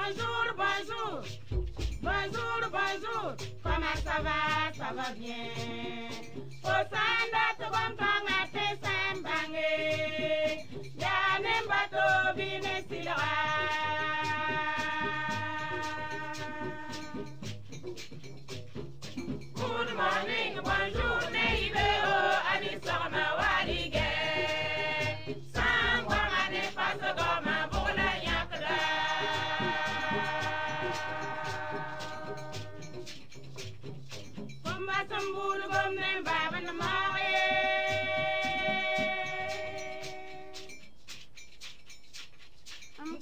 bonjour, bonjour. Bonjour, bonjour. Comment ça va bien. Osanda tukompanga tesambange. Yanembato binesila. Good morning, bonjour, neighbor. Anisama walige. Sangwa mane pasagoma bola yakda. Kumba sambulu gomne baba na mare.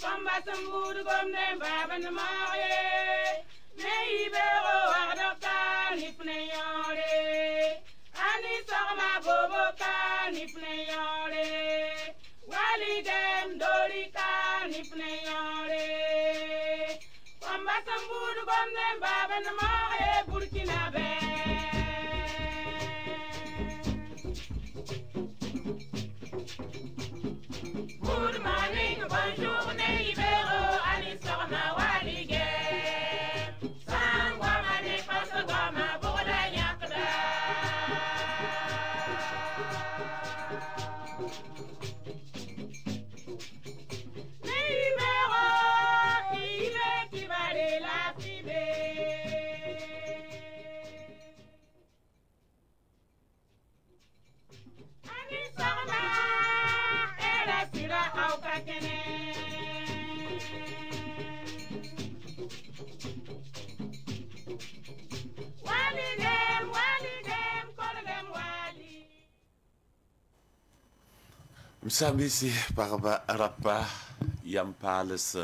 Kumba sambulu gomne baba na mare. Neibero ardoka nifneyore. Ani sorma boboka nifneyore. Walidem dorika nifneyore. Kwamba samburu gomne baba na mare Burkina be. Good morning, bonjour, neibero. Ani sorma walige. Msambisi parba rapa yampales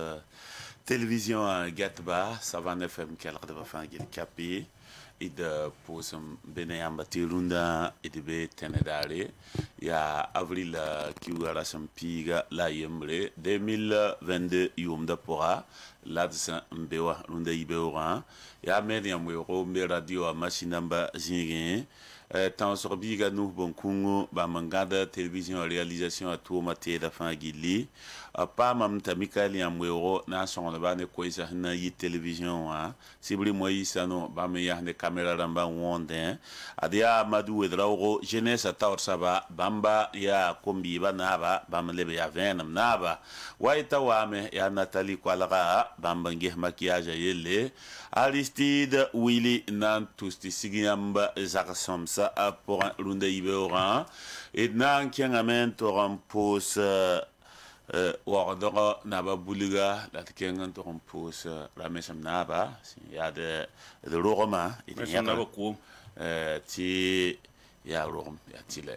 télévision Gatba Savan FM kel de fangil kapi ida posum beneyamba tirunda idbe tenedare ya avril kiwara sampiga la yembre 2022 yumda pora ladsa mbewa runda ibewa ya medium we mbe radio a machinamba zingin tant sur biga nous bon kungu ba mangada télévision réalisation à tout maté da fangili pa mam tamikali amwero na son ba ne koisa na yi télévision wa sibri moisa no ba me ya ne caméra ramba wonde adia madu wedrawo jeunesse ta saba bamba ya kombi banaba bam lebe ya venam naba waita wa me ya Nathalie kwalaga bamba nge maquillage yele Aristide Willy Nantusti Sigiamba Zakasomsa pour Runda Ibeoran et nan Kiangamen Torampos Wardora Naba Buliga, la Kiangan Torampos Ramesam Naba, il y a de Roma, et il y a beaucoup ti ya rom ya tile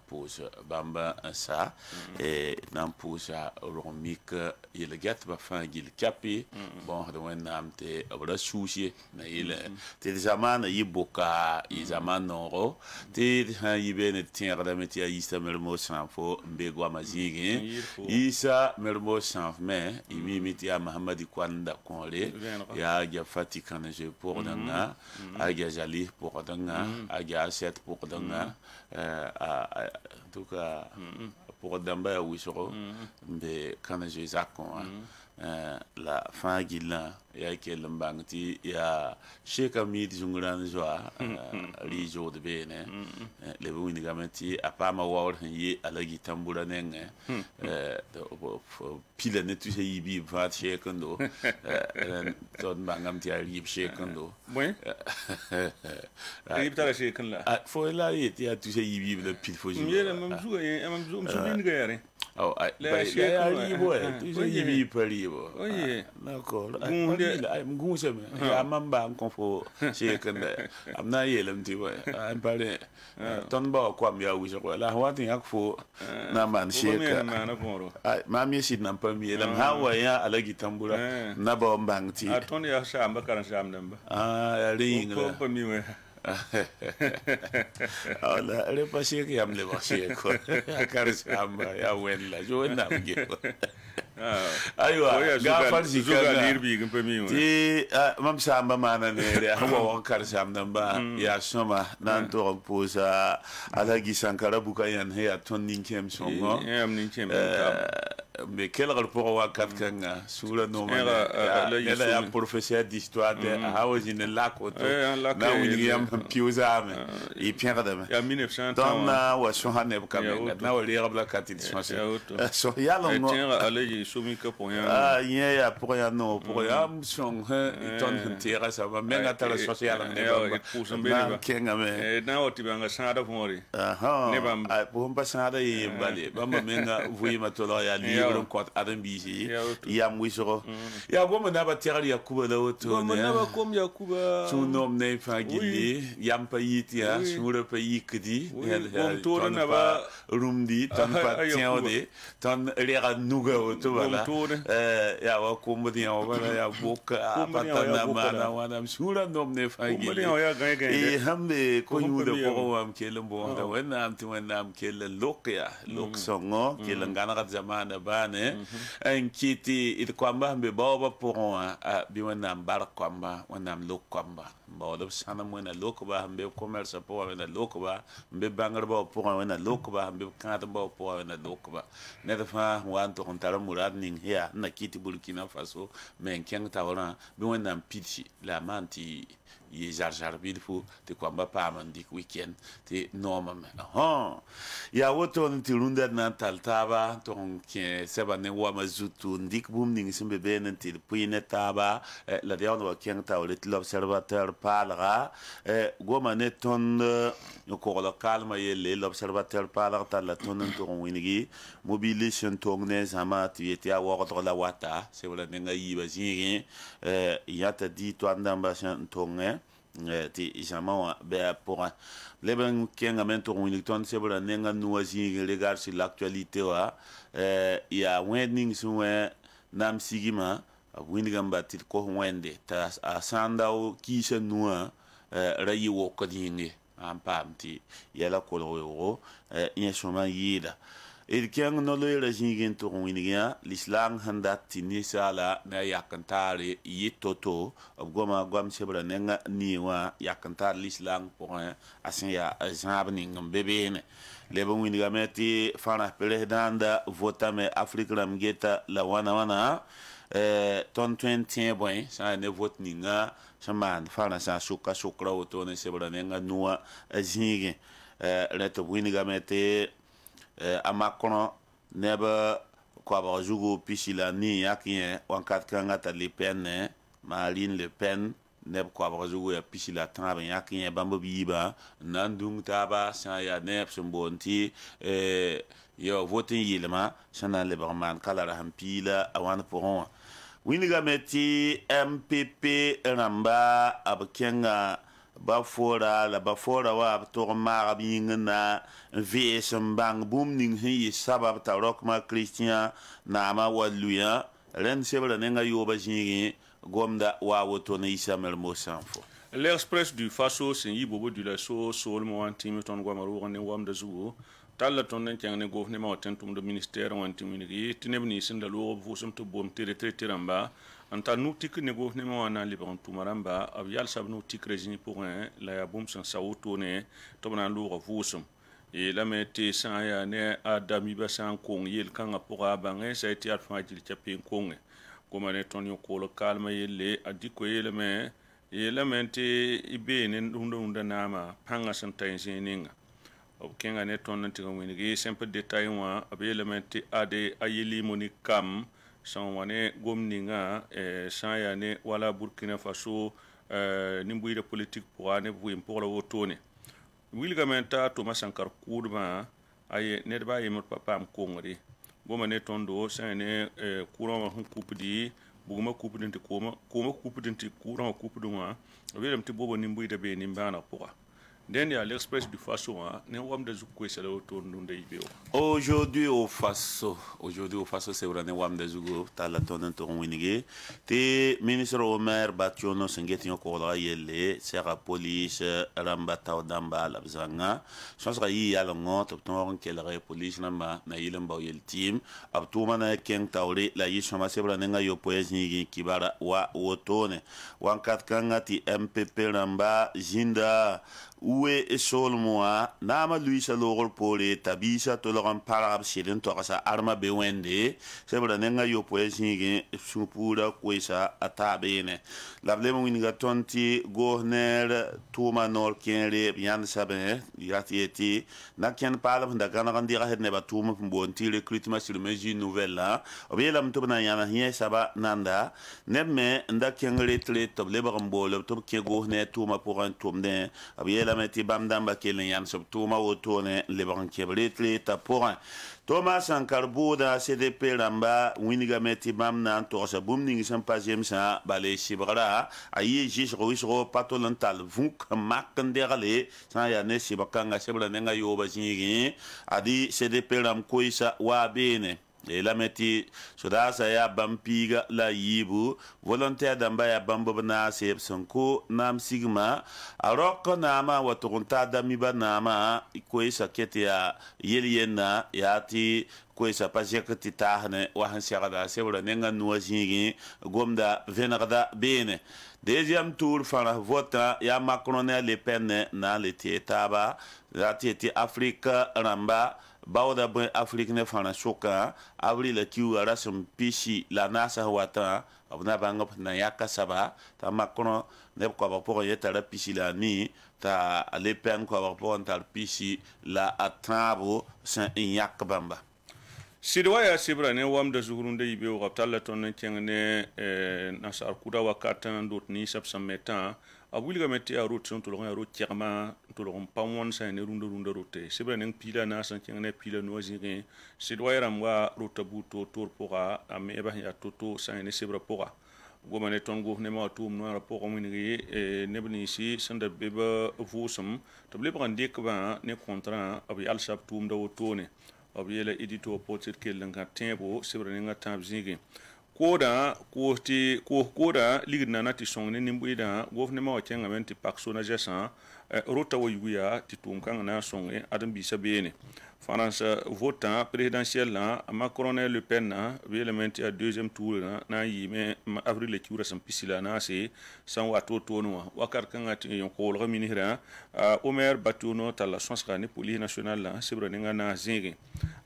pose bamba ça et nan pose romik il get ba fangil kapi bon de wenam te abra sushi na il te zaman yiboka i zaman noro te yibene tiere da metia isa mermo sanfo mbegwa mazigi isa mermo sanf me imi mitia Mahamadi kwanda konle ya ga fatikana je pour danga aga jali pour danga aga set pour danga en tout cas pour damba wisoro be kana je zakon la fin gila ya quel mbangti ya sheka mid jungran joa li jo de bene le wini gamenti apama wawr yi alagi tambura nenge pile ne tu sei bi vat shekando ton bangamti ali shekando oui tara shekan la fo la yiti ya tu sei bi le pile fo yele mamzu min gare oh ya ali boy tu sei bi palibo oui d'accord mgunse me ya mamba konfo shekanda amna yelem ti boy am pare ton ba ko am ya wujo ko la watin yakfo na man sheka ai mami shi nan pa mi lam hawa ya alagi tambura na ba mbangti ton ya shamba karan sham namba ya ring ko pa mi we ala repa sheka yam le ba sheko karan shamba ya wenla jo na mge aywa gafar zika lirbi gumpe mi ti mam samba mana ne ya hawa kar sam namba ya soma nan to posa ala gi sankara buka yan he aton ninkem songo am ninkem mais quel rapport à quelqu'un sur le nom elle est un professeur d'histoire de House in the lac auto na William Piozame et Pierre de ya 1900 dans na wa Sohane Kamanga na wa lire la cathédrale so ya longo tiens aller soumi que pour rien ah ya pour rien non pour rien son ton intérêt ça va même à la sociale ne kenga me na oti banga sada fori ne bam pour pas sada e bale bam menga vui matolo ya livre quoi adam bisi ya mwisoro ya goma na ba terali ya kuba da auto goma na ba kom ya kuba son nom ne fa gili yam pa yitia sur le pays kidi ton na ba rumdi ton pa tiende ton lera nuga auto wala ya wa kombo dia wala ya boka patana mana wana sura nom ne fa gili e hambe ko yuda ko am kele bo da wenam ti wenam kele lokya lok songo kele ngana kat zamana bane en kiti it kwamba be baba pour a bi wenam bar kwamba wenam lok kwamba bo do sana mena lok ba be commerce pour wena lok ba be bangar ba pour wena lok ba be kata ba pour wena lok ba ne da fa wan to kontara murad ning ya na kiti Burkina Faso men keng tawra bi wenam pitchi la manti ye jar bil fu te kwamba pa man dik weekend te normal ya woto nti runda na taltaba ton ke seba ne wa mazutu ndik bum ning simbe benen til puine taba la dia no ken ta le l'observateur parlera goma ne ton ko lo calme ye l'observateur parlera ta la ton ton winigi mobilisation ton ne zama ti ete a wa la wata se wala nga yiba zingi ya ta di to andamba ton ti isama be pour leben kenga mento winington sebra nenga nuazi regard sur l'actualité wa ya wedding suwe nam sigima winingam batit ko wende ta asanda o kisa nuwa rayi wo kodingi ampamti yala koloro yesoma yida il keng no le rajingen to winigia l'islam handat tinisala na yakantare yitoto goma gom sebra nenga niwa yakantar l'islam pour asin ya zabni ngambebene lebo winiga meti fana presidenta votame afrika ramgeta la wana ton 20 boy sa ne vote ninga saman fana sa suka sukra oto ne sebra nenga nuwa zinge reto winiga meti a Macron neba kwa ba jugo pisila ni yakien wankat kanga ta Le Pen Marine Le Pen neb kwa ba jugo ya pisila tan yakien bambo biba nandung taba sa ya neb sumbonti yo voting yilma sana le barman kala rampila awan poron winiga meti MPP ramba abakenga bafora la bafora wa to ma bingna vs bang boom ning hi sabab ta rock ma christian na ma waluya ren sebra nenga yoba jingi gomda wa woto ne isamel mo sanfo l'express du faso sen yibobo du la so sol mo antimi ton gwamaru ne wamda zugo talla ton nen tiang ne gouvernement tentum de ministère wantimi ni tinebni sin da lo vusum to bom tere ramba anta noutik ne gouvernement na libran tumaramba ab yal sab noutik régime pour un la ya bom san sawtone to bana lo vusum et la mete san ya ne adami ba san kong yel kanga pour abange ça a été alfa jil chapin kong comme ne ton yo ko calme yelle adiko yele me yele mente ibene ndunda nama panga san tayininga ob kenga ne ton nanti ko winigi simple détail wa ab yele mente ade ayeli moni kam san wane gomninga san ya ne wala Burkina Faso nimbuyi de politique pour ane pour la wotone wilgamenta to masankar kurma aye ne ba yemot papa am kongri goma ne tondo san ne courant hun kupdi buguma kupdinti koma kupdinti courant kupduma welem ti bobo nimbuyi de be nimbana pour den ya l'express du Faso ne wam de zukwe sala to ndunde ibeo aujourd'hui au Faso c'est vraiment wam de zugo tala tonen to winige te ministre Omer Bationo sengeti ko la yele sera police rambata odamba la bzanga sonsra yi yala ngot to kelere police namba na yilen ba yel team abtuma na ken tawri la yi soma sebra nenga yo poezi kibara wa wotone wankat kangati MPP ramba jinda uwe e sol moa nama luisa logol pole tabisa to logan parab sirin to asa arma be wende sebra nenga yo poesinge supura kwesa atabene lablemo winga tonti gohner tuma nor kenre yan sabe yatieti na ken pala nda kana kan dira hedne ba tuma mbonti recruitment sur mesure nouvelle la obela mto na yana hiye saba nanda nemme nda kengre tle to leba mbolo to ke gohne tuma pour un tourne obela meti bamdamba kelen yan sub tuma otone leba kebre tle ta pour un Thomas Sankarbuda CDP Ramba winiga meti bamna to sa bumning sam pazem sa bale sibra ayi jis roisro patolantal vunk makandere sa ya ne sibakanga sebra nenga yoba jingi adi CDP ram koisa wa bene e la meti soda sa ya bampiga la yibu volontaire damba ya bambo na seb sonko nam sigma arok nama watunta damiba nama koisa kete ya yeliena yati koisa pajekati tahne wahan siagada sebra nenga nuazingi gomda venarda bene deuxième tour fara vota ya Macron Le Pen na leti taba lati Afrique ramba bawda bon Afrique ne fana soka avril la kiu rasum pishi la nasa wata abna banga na yaka saba ta Macron ne ko ba pour yeta la pishi la ni ta Le Pen ko ba pour ta pishi la atabo san yak bamba sidwaya sibra ne wam da zuhurunde yibe o kaptalla ton ne nasar kuda wakatan dot ni sab sameta abuli ga metti a route son to lo route kerma to lo pamwon sa ne runda route sibra ne pila na san ne pila no zire sidwaya ramwa route buto tor pora am eba ya toto sa ne sibra pora goma ne ton go ne ma tum no rapport mo ni ne bni si sanda beba vusum to ble brande ka ne contrat abi al sab tum da wotone abiela edito potit kelanga tempo sibra nga tabzigi koda koda ligna nati songne nimbuida gofne ma wakenga menti paksona jesa rota wayuya titumkanga na songe adam bisa bene France vota présidentiel la Macron et Le Pen na elementi a deuxième tour na yime avril le kiura sam pisila na se san wato tono wakar kanga ti yon ko lo minira Omer Batuno tala sonska ne police nationale la sibra nga na zingi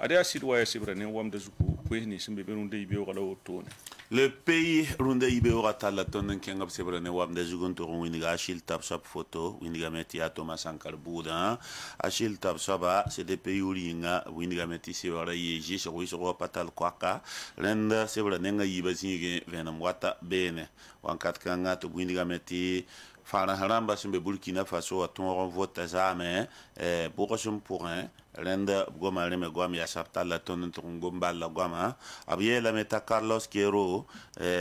ade asidwa sibra ne wam de zuku ko ni simbe berunde ibe wala tono le pays runde ibe ora tala tonen kenga sibra ne wam de zugun to winiga ashil tap sap photo winiga meti a Thomas Sankara Buda ashil tap saba c'est des pays nga winiga meti sibra yeji so wi so patal kwaka renda sibra nenga yiba zingi venam wata bene wankat kanga to winiga meti fara haramba simbe Burkina Faso a ton vote zame pour renda goma reme goma ya sapta la ton ngomba la goma abiye la meta Carlos Queiroz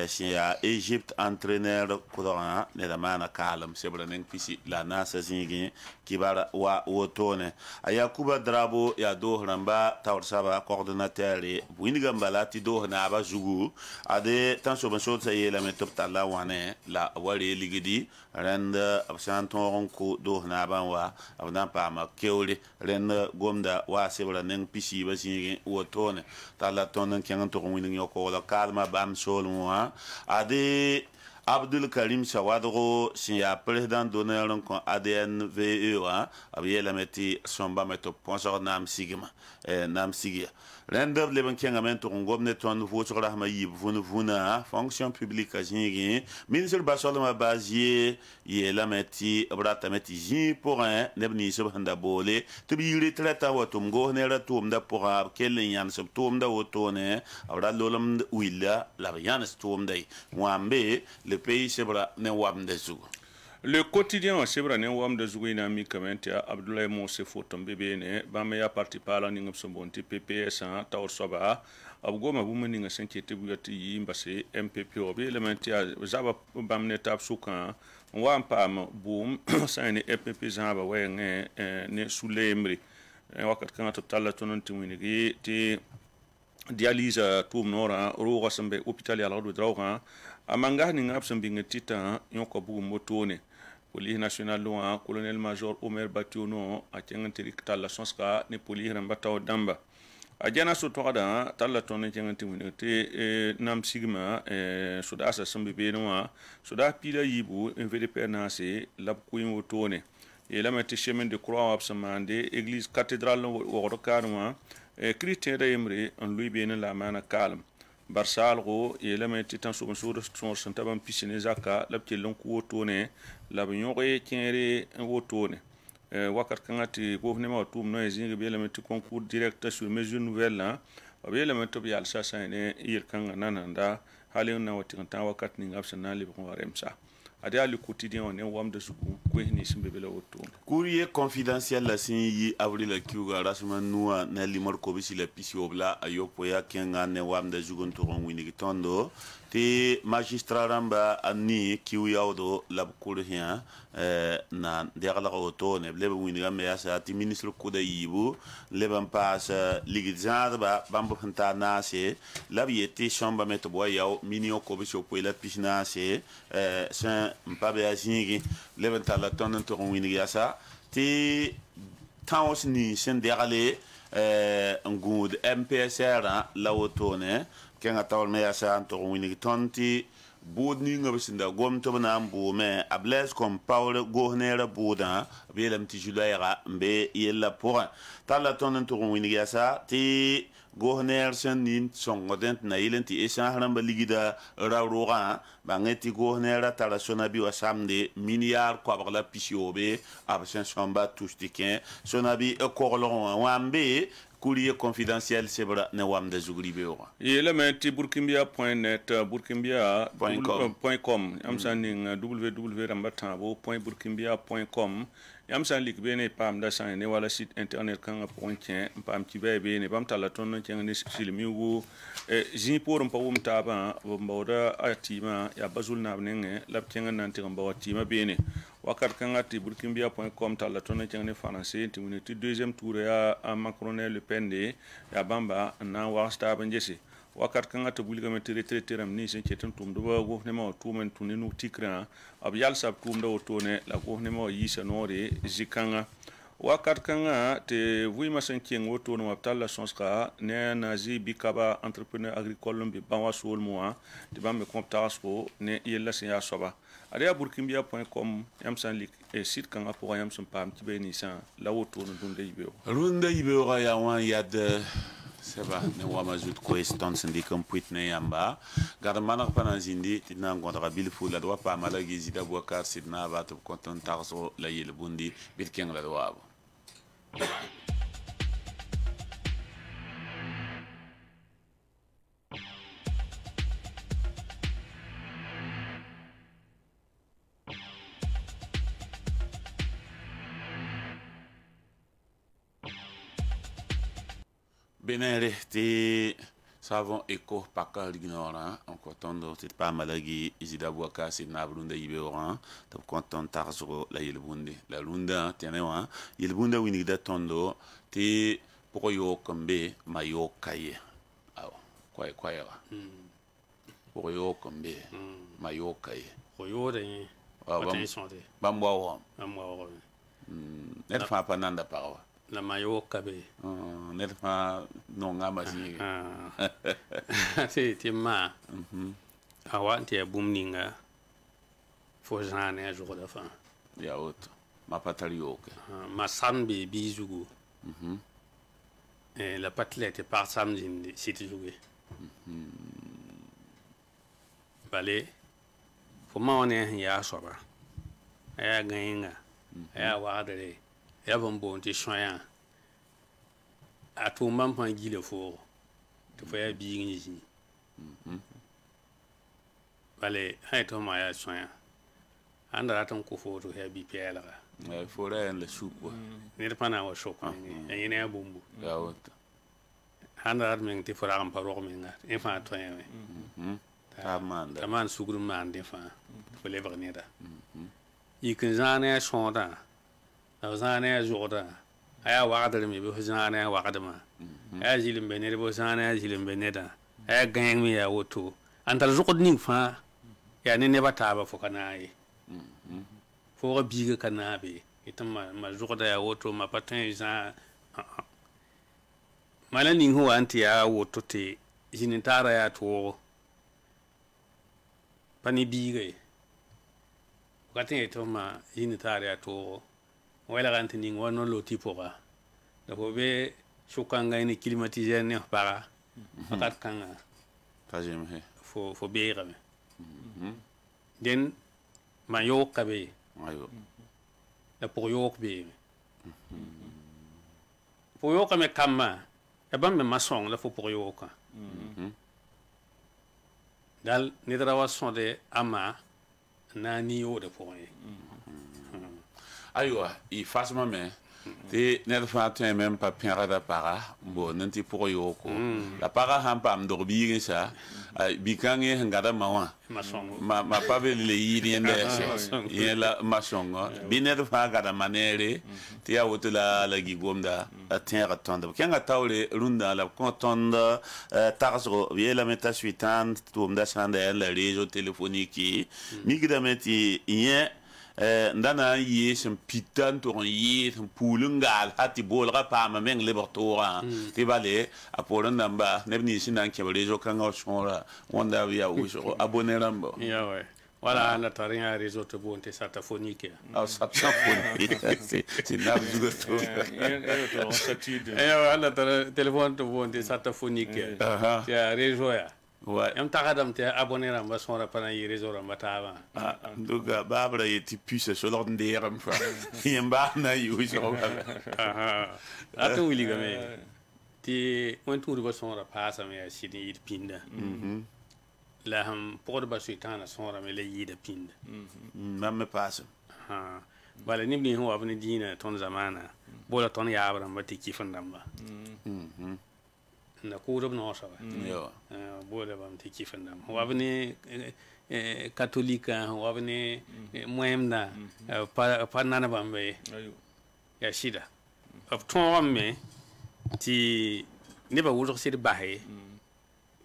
sia Egypte entraîneur kodora ne la mana kalam sebra nen pisi la nasa zingi kibara wa wotone aya Kuba Drabo ya do ramba tawr saba coordinateur winiga mbalati do na ba zugu ade tan so banso tsaye la metop tala wane la wari ligidi renda absanton ko do na ba wa abdan pa ma kewle renda gomda wa sebra nen pisi ba zingi wotone tala tonen kengan to winiga yoko la kalma bam solwa ade Abdul Karim Sawadro si ya président d'honneur con ADNVE abiye la meti somba meto sponsor nam sigma nam sigia render le ban kengamento ngomne ton voto rahma yib vuna fonction publique jingi ministre basolma bazier ye la meti brata meti ji pour un nebni subhanda bole to bi retraite watum go ne ratum da pour kelen yan subtum da wotone awra lolam willa la yan stum dai wambe le pays sebra ne wam de zugo le quotidien sebra ne wam de zugo ina mi kamenta Abdoulaye Mose fotom bebene ba me ya parti pala ni ngam sombonti PPS tawr soba abgoma bu mani nga sankete bu yati yimba se MPP obe elementi zaba bamne tap suka wam pam boom sane MPP zaba wenge ne sulemri wakat kan to talla tonon timini ti dialyse tum nora ro sambe hôpital ya lado drawga amanga ni ngap sambe ngetita yonko bu motone police national loin colonel major Omer Batuno a tengantiri talla sonska ne police rambata damba ajana so toda talla tonne tengantiri minute nam sigma soda sa sambe benwa soda pila yibu VDP na se lab kuin wotone yeelame tɩ chemin de croix wã b sẽn maande église cathédrale wogd kaarmã kristẽeda yembre n lʋɩ beene la a maana kaalem barsaalgo yeelame tɩ tãn sob sood sõor sẽn ta bãmb pis ne zaka la b kell n kʋ wotone la b yõge kẽere wotone wakat kãngã tɩ gofnemã wa tʋʋm noɛ zĩig b yeelame tɩ concours direct sur mesure nouvelle b yeelame tɩ b yalsa sã ne yel-kãngã nananda hal n na wa tɩg n tã wakat ninga b sẽn na n lebg n wa remsa ade a le quotidien wã ne wamda zugu koes nins n be be la wotone courrier confidentiel la sẽn yi avril la kiuga rasma nuwã ne limr kobsi la pis yob la a yopoe yaa kẽngã ne wamda zug n tʋg n wilg tõndo tɩ magistrat rãmba a nii kiu yaoodo la b kʋrsẽ na deglg wotone b leb n wilgame yaasa tɩ ministre kʋda yiibu leb n paas ligd zãadba bãmb sẽn taa naase la b yetɩ sõmbame tɩ b wa yao miniõ kobs yopoe la pis naase sẽn n pa be a zĩigi leb n talla tõnd n tʋg n wilg yaasa tɩ tãos nins sẽn degle n gũud MPSR la wotone kẽngã taoor me yaasa n tʋg n wilg tõnd tɩ buud ninga b sẽn da gom tɩ b na n boome a blaise compaore goos neerã buudã b yeelame tɩ julaɛɛga n be yella pʋgẽ talla tõnd n tʋg n wilg yaasa tɩ goos neer sẽn nin sõngd tɩ na yɩl n tɩ essãs rãmbã ligda ra-roogã bãngẽ tɩ goos neerã tara sonabi wa samde min-yaar koabg la pis yoobe b sẽn sõmba tus tɩ kẽ sonabi koglgẽ wã wãn be courrier confidentiel sebra ne wamda zugri beoga yeelame tɩ burkimbia.net burkimbia.com yãmb sã n ning www rãmba tãabo .burkimbia.com yãmb sã n lik beene paamda sã ne wala site internet kãngã pʋgẽ kẽ n paam tɩ bɩa beene bãmb talla tõnd n kẽng ne silmiugu zĩig poor n pa wʋm taabã b n baooda a tɩɩmã yaa bazul naab nengẽ la b kẽng n na n tɩg n bao a tɩɩmã beene wakat kãngã tɩ burkimbia.com talla tõnd n kẽng ne français tɩ wing tɩ deuxième tour yaa Macron ne Le Pen de yaa bãmba n na n wags taab n gese wakat kãngã tɩ b wilgame tɩ retraité rãmb nins n ket n tʋmdba gofnemã wa tʋʋm n tũ ne nug tikrã b yalsa b tʋʋmda wotone la gofnemã wa yiisa noore zĩ-kãngã wakat kãngã tɩ vɩɩmã sẽn keng wotone wã b talla sõsga ne a nazi bikaba entrepreneur agricole n be bã wa soolmẽ wã tɩ bãmb me kõ b tagsgo ne yella sẽn yaa soaba ad yaa burkimbia.com yãmb sã n lik sɩd kãngã pʋgã yãmb sẽn paam tɩ bee ninsã la wotone rũndã yibeooga rũndã yibeoogã yaa wã n yad sɛba ne wama zut koes tõnd sẽn dɩk n pʋɩt ne yãmba gad n maneg pa na n zĩndi tɩ d na n gõdga bilfu la d wa paama la gɩ zɩda boakar sɩd naaba tɩ b kõt n tagsgo la yel-bũndi bɩ d kẽng la d waabo benere tɩ savon eco paka rignorã n kõ tõndo tɩ d paama la gɩ zɩda boaka sɩd naab rũndã yibeoogã tɩ b kõ tõnd tagsgo la yel-bũnde la rũndã tẽne wã yel-bũndã wingda tõndo tɩ pʋg yook n be ma yook ka ye koɛɛga pʋg yook n be ma yook ka ye bãmb wa wam ned fãa pa nanda pag wa la mayo kabe ned fãa nonga masiige tɩ ma a wa n tɩ yaa bũmb ninga fo zãa ne a zʋgda fãa yaa woto ma pa tar yooke ma sam bee bii zugu la pa tɩ la tɩ pag sam zĩnd sɩt zuge bale fo ma wa ne sẽn yaa soaba a yaa gãenga a yaa wagdre ya ban boon tɩ sõyã a tʋʋm bãmb fãa gila foogo tɩ fo yaa biig ne zĩ bale sã yetɩ fo ma yaa sõyã sãn da rat n kʋ foo tɩ fo yaa bi-pɛɛlga fo ra yaa la suk wa ned pa na n wa sok a yẽ ne a bũmbu yaa woto sãn da rat meng tɩ fo rag n pa rog menga yẽ fãa tõe wẽ t'a maan sugr n maan dẽ fãa tɩ fo lebg neda yik n zãag ne a sõodã la zãag ne a zʋgdã a yaa wagdr me bɩ fo zãag ne a wagdmã a yaa zɩl n be ned bɩ zãag ne a zɩl n be nedã a yaa gãeng me yaa woto n tar zʋgd ning fãa yaa ne nebã taaba fo ka naag ye fooga biiga ka naag be tɩ ma zʋgda yaa woto ma pa tõe zãag mala ning sẽn wa n tɩ yaa woto tɩ zĩn n taara yaa toogo pa ne biiga ye ka tẽ yetɩ f ma zĩn n taar yaa toogo wala kan tin wono lo tipora da ko be shukanga ni climatiseur ne para fakat kanga tajem he fo be game den ma yo kabe ayo da pour yo be pour yo kame kama e bam me maçon la fo pour yo ka dal ni dara wa sonde ama na ni yo de pour ayo i fasma me te net fa te même pas pire da para bon nanti pour yo ko la para ham pam do bi sa bi kange ngada mawa ma pa be le yiri ende ye la masongo bi net fa gada manere te ya wotula la gigomda atera tonda kenga tawle runda la kontonda tarzo ye la meta suitan tumda sanda la réseau téléphonique mi gida meti ye ndana yi sem pitan to yi sem pulungal hati bolga pa ma meng libertora ti bale apolan namba nebni sinan ke réseau kanga shora wanda ya uso abonné rambo ya ouais voilà la tarin réseau te bonté sataphonique ah sataphonique c'est n'a du tout la téléphone te bonté sataphonique ya réseau ya ouais am tagadam te abonné ramba sora pana yi réseau ramba tava nduga babra yeti puce sur l'ordre des ram fa yamba na yu so atu wili game ti on tour ba sora pasa me sidi yid pinda la ham pour ba suitana sora me le yid pinda même pasa bala nimni ho abni dina ton zamana bola ton ya abram ba ti kifandamba na kurob no sawa yo bola bam ti kifandam wabni katolika wabni moemna pa nana bambe ya shida of ton me ti ne ba wuro sir bahe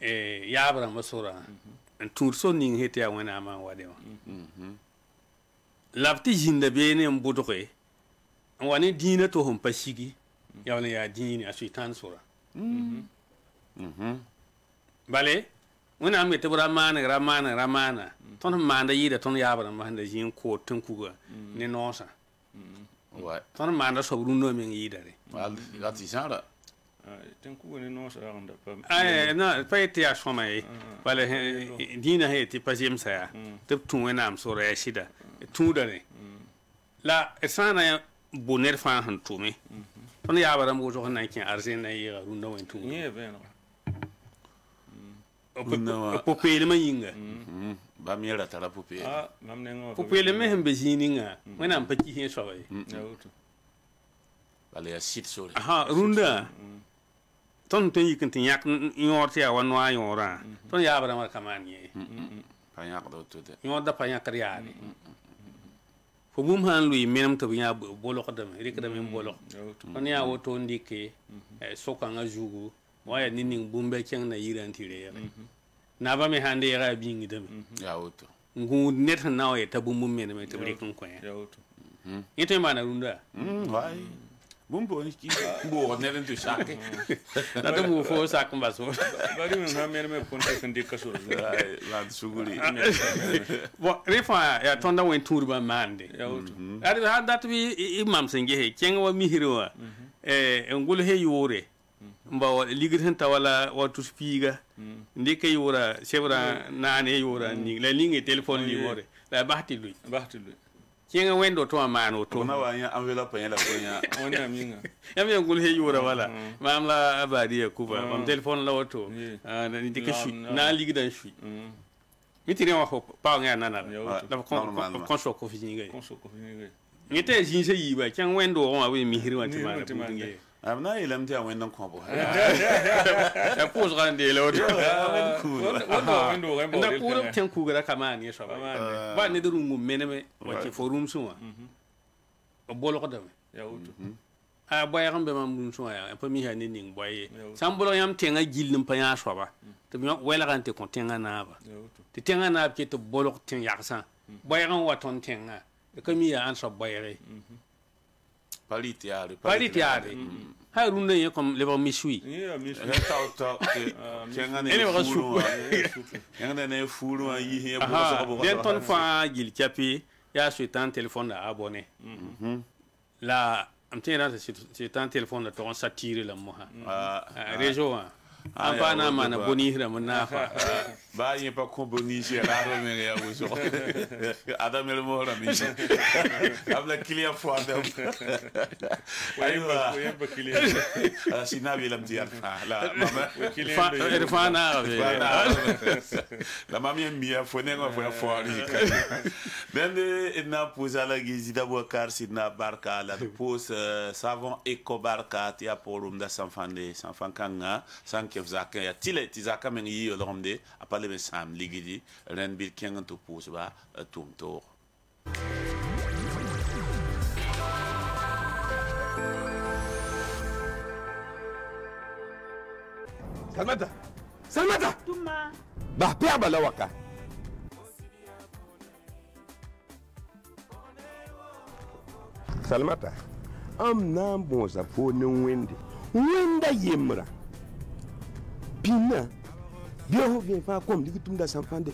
ya abram basura en tour so ning hete ya wana ma wade labti jinda be ne mbudore wani dina to hum pasigi ya wala ya dini asuitan sura bale wona am te ramana ton manda yida ton yabra ma handa jin ko tun kuga ne nosa ouais ton manda so bruno men yidare wal gati sara tun kuga ne nosa anda pa na paite ya shomai bale dina he ti pajem sa te tun wona am so ra shida tun dare la esana boner fa han tumi ton yabra mo jo na kin arzen na yi runda wen tun ne ben popele ma yinga ba mi ra tara popele mam ne ngo popele me hembe jininga wena am paki hin so bay bale ya sit sore runda ton ton yikin tin yak yorti ya wanwa yora ton ya bara ma kamani pa yak do to de yor da pa yak riani fo bum han lui menam to nya bolo kadam rikadam en bolo ton ya woto ndike soka nga jugu waya ninning bumbe keng na yirantire na ba me hande ya bingi dem ya auto ngu net na o ta bumbu me me to rikun ko ya auto ite mana runda vai bumbo ki bo ne den to shake na to mu fo sak mbaso bari men ha me ponte kan dikaso la suguri bo refa ya tonda wen turba mande ya auto ari ha dat bi imam senge he keng wa mihirwa ngul he yore mba ligir hen tawala watu spiga ndike yura sebra nane yura ni la lingue téléphone ni more la bahti lui kinga wendo to amano to na wa ya envelope ya la konya ona minga yam ya ngul he yura wala mam la abadi ya kuba mam téléphone la wato na ndike shui na ligi dan shui mitire wa ho pa nga nana la kon so ko fi ngai ngite jinse yiba kyan wendo wa we mihiri wa timana ngai amna ilam ti awen nan ko bo ya pos rande lo wendo na kuro ten ku gara kama ni so ba ne duru ngum meneme wa ci forum suwa bolo ko dame ya wutu a boy xam be mam dun suwa ya pa mi ha ni ning boy sambolo yam tenga gilnim pa ya so ba to mi wela kan te kon tenga na ba te tenga na ke to bolo ko ten yaksa boy xam wa ton tenga ko mi ya an so boy re palitiare ha runda ye comme le ba misui ta kenga ne fulu yi he bo so bo den ton fa gil kapi ya suitan téléphone da abonné la am tena c'est un téléphone de ton satire la mo ha réseau en pas na mana boni hira mo na fa ba yin pa ko boni je la ro me ya wo so adam el mo la mi habla client fort aywa pas client si na bi lam di alfa la mama fa na la mama mi ya fo ne ngo fo fort ben na pousa la gizida bo kar sidna barka la pose savon eco barka ti apolum da sanfande sanfankanga sanke zaka ya tile ti zaka men yi olomde apale be sam ligidi ren bil kengan to pousa ba tumto Salmata Tuma. bah pia bala waka Salmata am nam bon sa fo ne wenda yemra pina bio vient fa comme ligitum da sanfande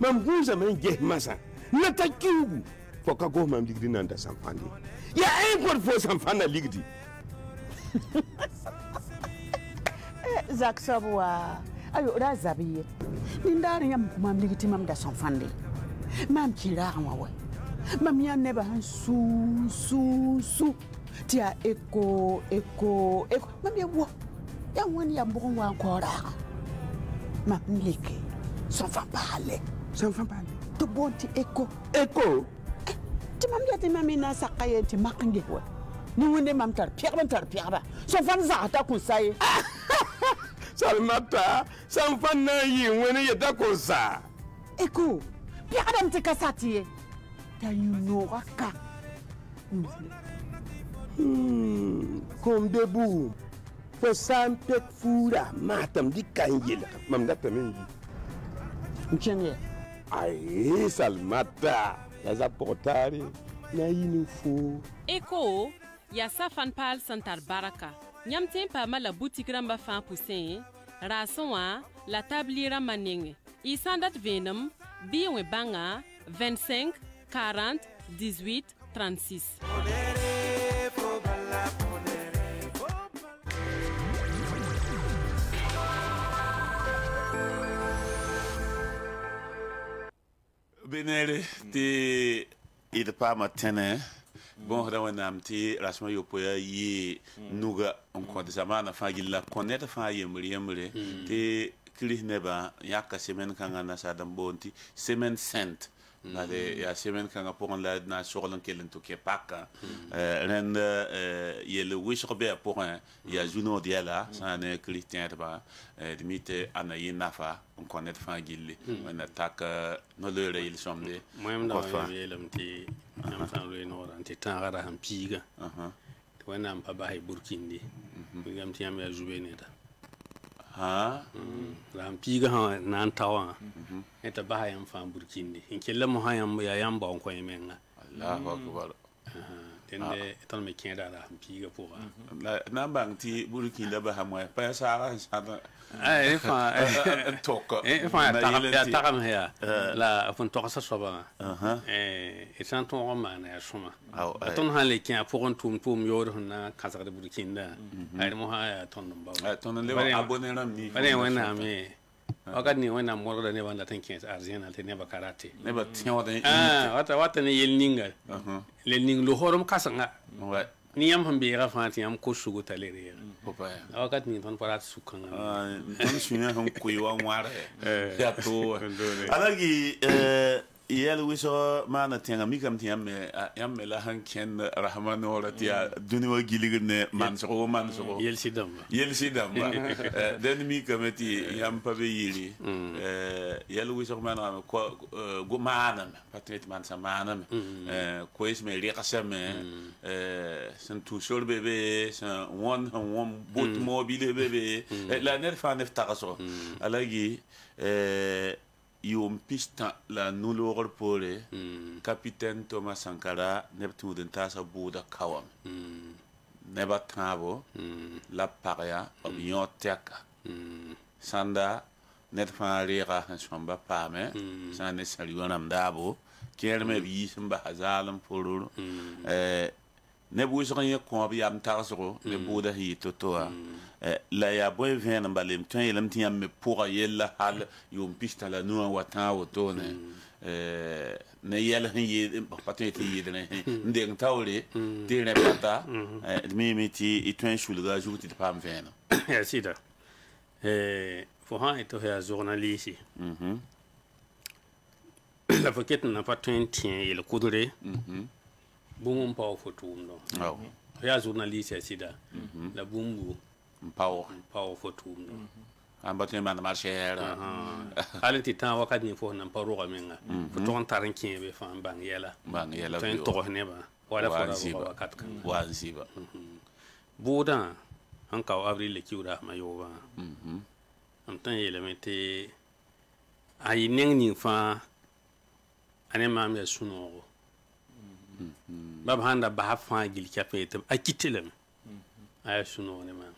mam gunza men je masa nata kingu fo ka go mam ligidi nan da sanfande ya import fo sanfanda ligidi Zak sabwa ayo razabiye nindari yam mam ligiti mam da sanfande mam kira wa mam ya neba su tia eko mam ya wo ya woni ya mbon wa nkora mam leke sans parler to bonti eko ti mam ya ti mam na sakaye ti makange wa ni wonde mam tar pierre sans fan za ta kun sai Salmata sanfanna yi wani ya dako sa eko pierre dam ti kasati ta yunora comme debout fo sampet fura matam di kangela mam data min mchenge ay Salmata ya za portare na yini fo Eko ya safan pal santar baraka nyam tempa mala boutique ramba fan poussin rason la tabliera manenge isandat venum biwe banga 25 40 18 36 benere ti ida pa matene bon da wanam ti rasma yopoya yi nuga on ko de zamana fa gilla connaître fa yemre ti kili neba yakka semaine kanga na sa dam bonti semaine sainte ale ya semaine kanga pour la na soxlan kelen to ke paka ren yele wisho be pour ya juno diala ça ne christian ba limite ana yinafa on connaître fa gilli on attaque no le reil somde moyam da yelam ti am san le no ran ti tan gara han piga to wana am pa ba hay burkindi ngam ti am ya jube ne ta ran piga ha nan tawa eta ba hay am fa burkindi in kella mo hayam ya yam ba on ko yemenga Allahu akbar tende ton me kenda da han piga pour na bang ti burkindi ba ha mo pa sa fa toka ya takam ya la fon toka sa soba et sans ton roman ya soma ton hale ki a pour un tum yor na kasar de burkinda ay mo ha ton ba ton le abonné ram ni ale wana me wakati ni wana mo da ne banda tan 15 argent te ne ba karate ne ba tiyo da wata ne yel ninga le ning lo horom kasanga ni yam hambe ga fati yam ko sugo talere wakati ni ton parat sukanga ton sunya hon kuiwa ngware ya to alagi yel wiso mana tenga mikam tiamme yamme la han ken rahman wala tia duni wa giligne man so yel sidam den mikam ti yam pa be yiri yel wiso mana ko go mana patret man sa mana ko isme ri qasame san toujours bébé san one boot mobile bébé la nerfa neftaqaso alagi yom pista la nulogor pole capitaine Thomas Sankara neptu den tasa buda kawam neba tabo la paria obioteka sanda net fa rira shamba pame sane saliwana mdabo kerme bi samba hazalam fururu ne bu so ye ko bi am tarso ne bu da hi to la ya boy ven balem tan yelam tiam me pour yella hal yum pista la no watan woto ne yel hi patete yidene ndeng tawle tire pata mi ti itwen shulga juti pam ven ja sida for han to her journaliste la faket na patwen tien il kudure bumum paw fotum no ya journaliste sida la bumbu paw fotum no ambatin man marcher halin ti tan wakat ni fo nan paro menga fo ton tarin kin be fan bang yela tan to ne ba wala fo wakat kan waziba buda an ka avril le kiura mayoba am tan yele mete ay neng ni fa ane mam ya suno bab handa ba fa gil kapete akitelem ay suno ne mam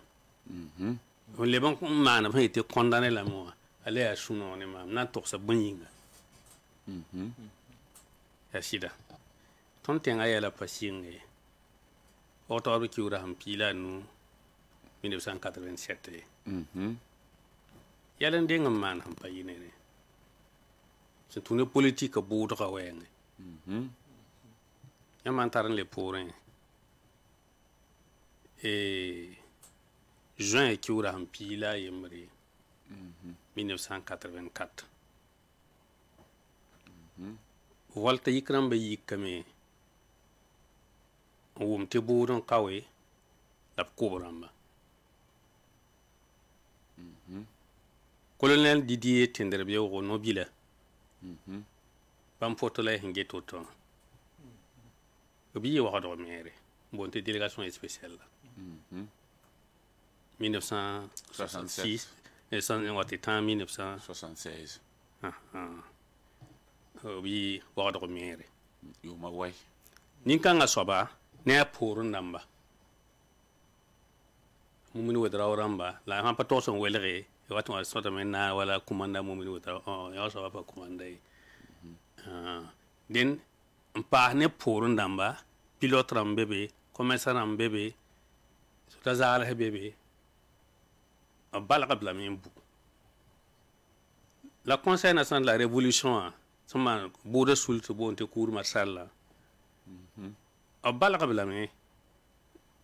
on le bon man a été condamné la mort aller à suno ne mam na to sa bunyinga ya sida ton tenga ya la pasinge auto ki ura ham pila nu 1987 yalen de ngam man ham payine ne c'est une politique bo do kawene ya man taran le pourin et juin qui aura rempli là yemri 1984 volta yikram ba yikame wum te boudon kawe la kobramba colonel Didier Tenderbe o nobila bam photo la hinge toto obi wa do mere bonte délégation spéciale 1966 et ça on était en 1976 obi wa do mere yo ma way ninkanga soba ne pour namba mumini wedra oramba la han pato son welere watu wa sota mena wala kumanda mumini wedra ya so pa kumanda den mpa ne pour namba pilote ram bébé commerçant ram bébé sota zala he bébé abala bla membu la conseil national de la révolution sama boda sultu bonte cour marshal abala bla me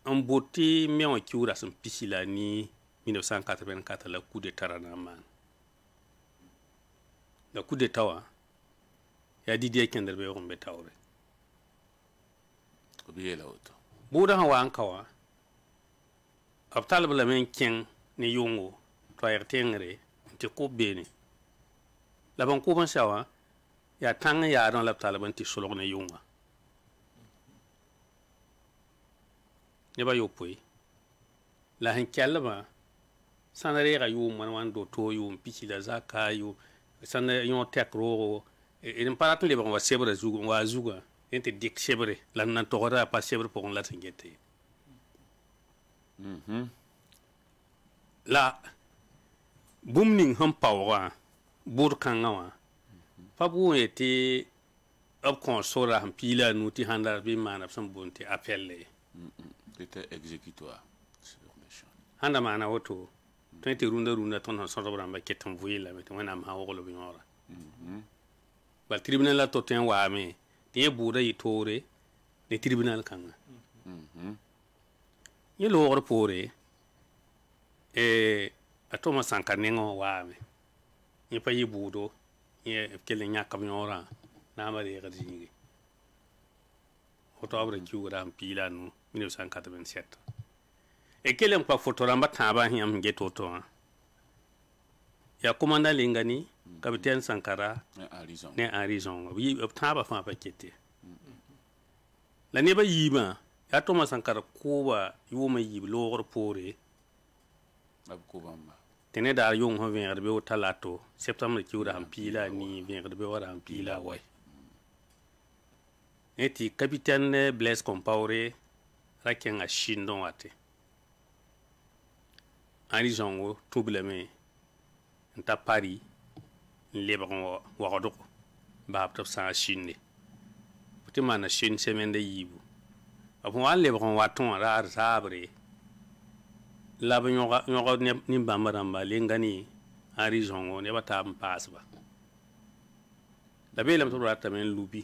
en beauté mais on kiura son pisila ni 1984 la coup de Taranaman la coup de tawa ya Didier Tenderbe on betawre ko biye la auto boda han wan kawa abtal bla men ken ni yongo to ayertengre te ko bene la ban ko ban sawa ya tang ya don la taliban ti solo ne yonga ne ba yopoi la hen kelba sanare ga yu man wan do to yu pichi la zaka yu sanare yon tekro en paratun le ba wa sebre zugu wa zuga ente dik sebre lan nan to ra pa sebre pour la tingete la bumning hum pawwa burkanga wa pabu ete ab consora ham pila nuti handar bi manap sam bonti appelle c'était exécutoire sur les champs handa mana woto tente runda ton so do ramba ketam vuila met wana ma wolo bi ngora bal tribunal la to ten wa me tie buda yitore de tribunal kanga ye lo wor pore atoma sankanengo wa me ye pa yibudo ye kele nyakam yora na ma de gadingi octobre kiura pila nu 1987 e kele mpa fotoramba taba hiam getoto ya komanda lingani capitaine Sankara ne Arizon wi taba fa pakete la ne ba yiba ya Thomas Sankara kuba yuma yib logor pore ab kubamba tene dar yung ho vengre be talato septembre kiura pila ni vengre be wara pila way eti capitaine Blaise Compaoré raken a shindon wate Arizon wo tubleme nta Paris lebon wa wado ba ta sa shinne tɩ maana sẽn semẽnda yiibu b wa n lebg n wa tõa raar zaabre la b yõg nin-bãmba rãmba lenga ne Henri Zongo nebã taab n paasba la beelame tɩ b ratame n lubi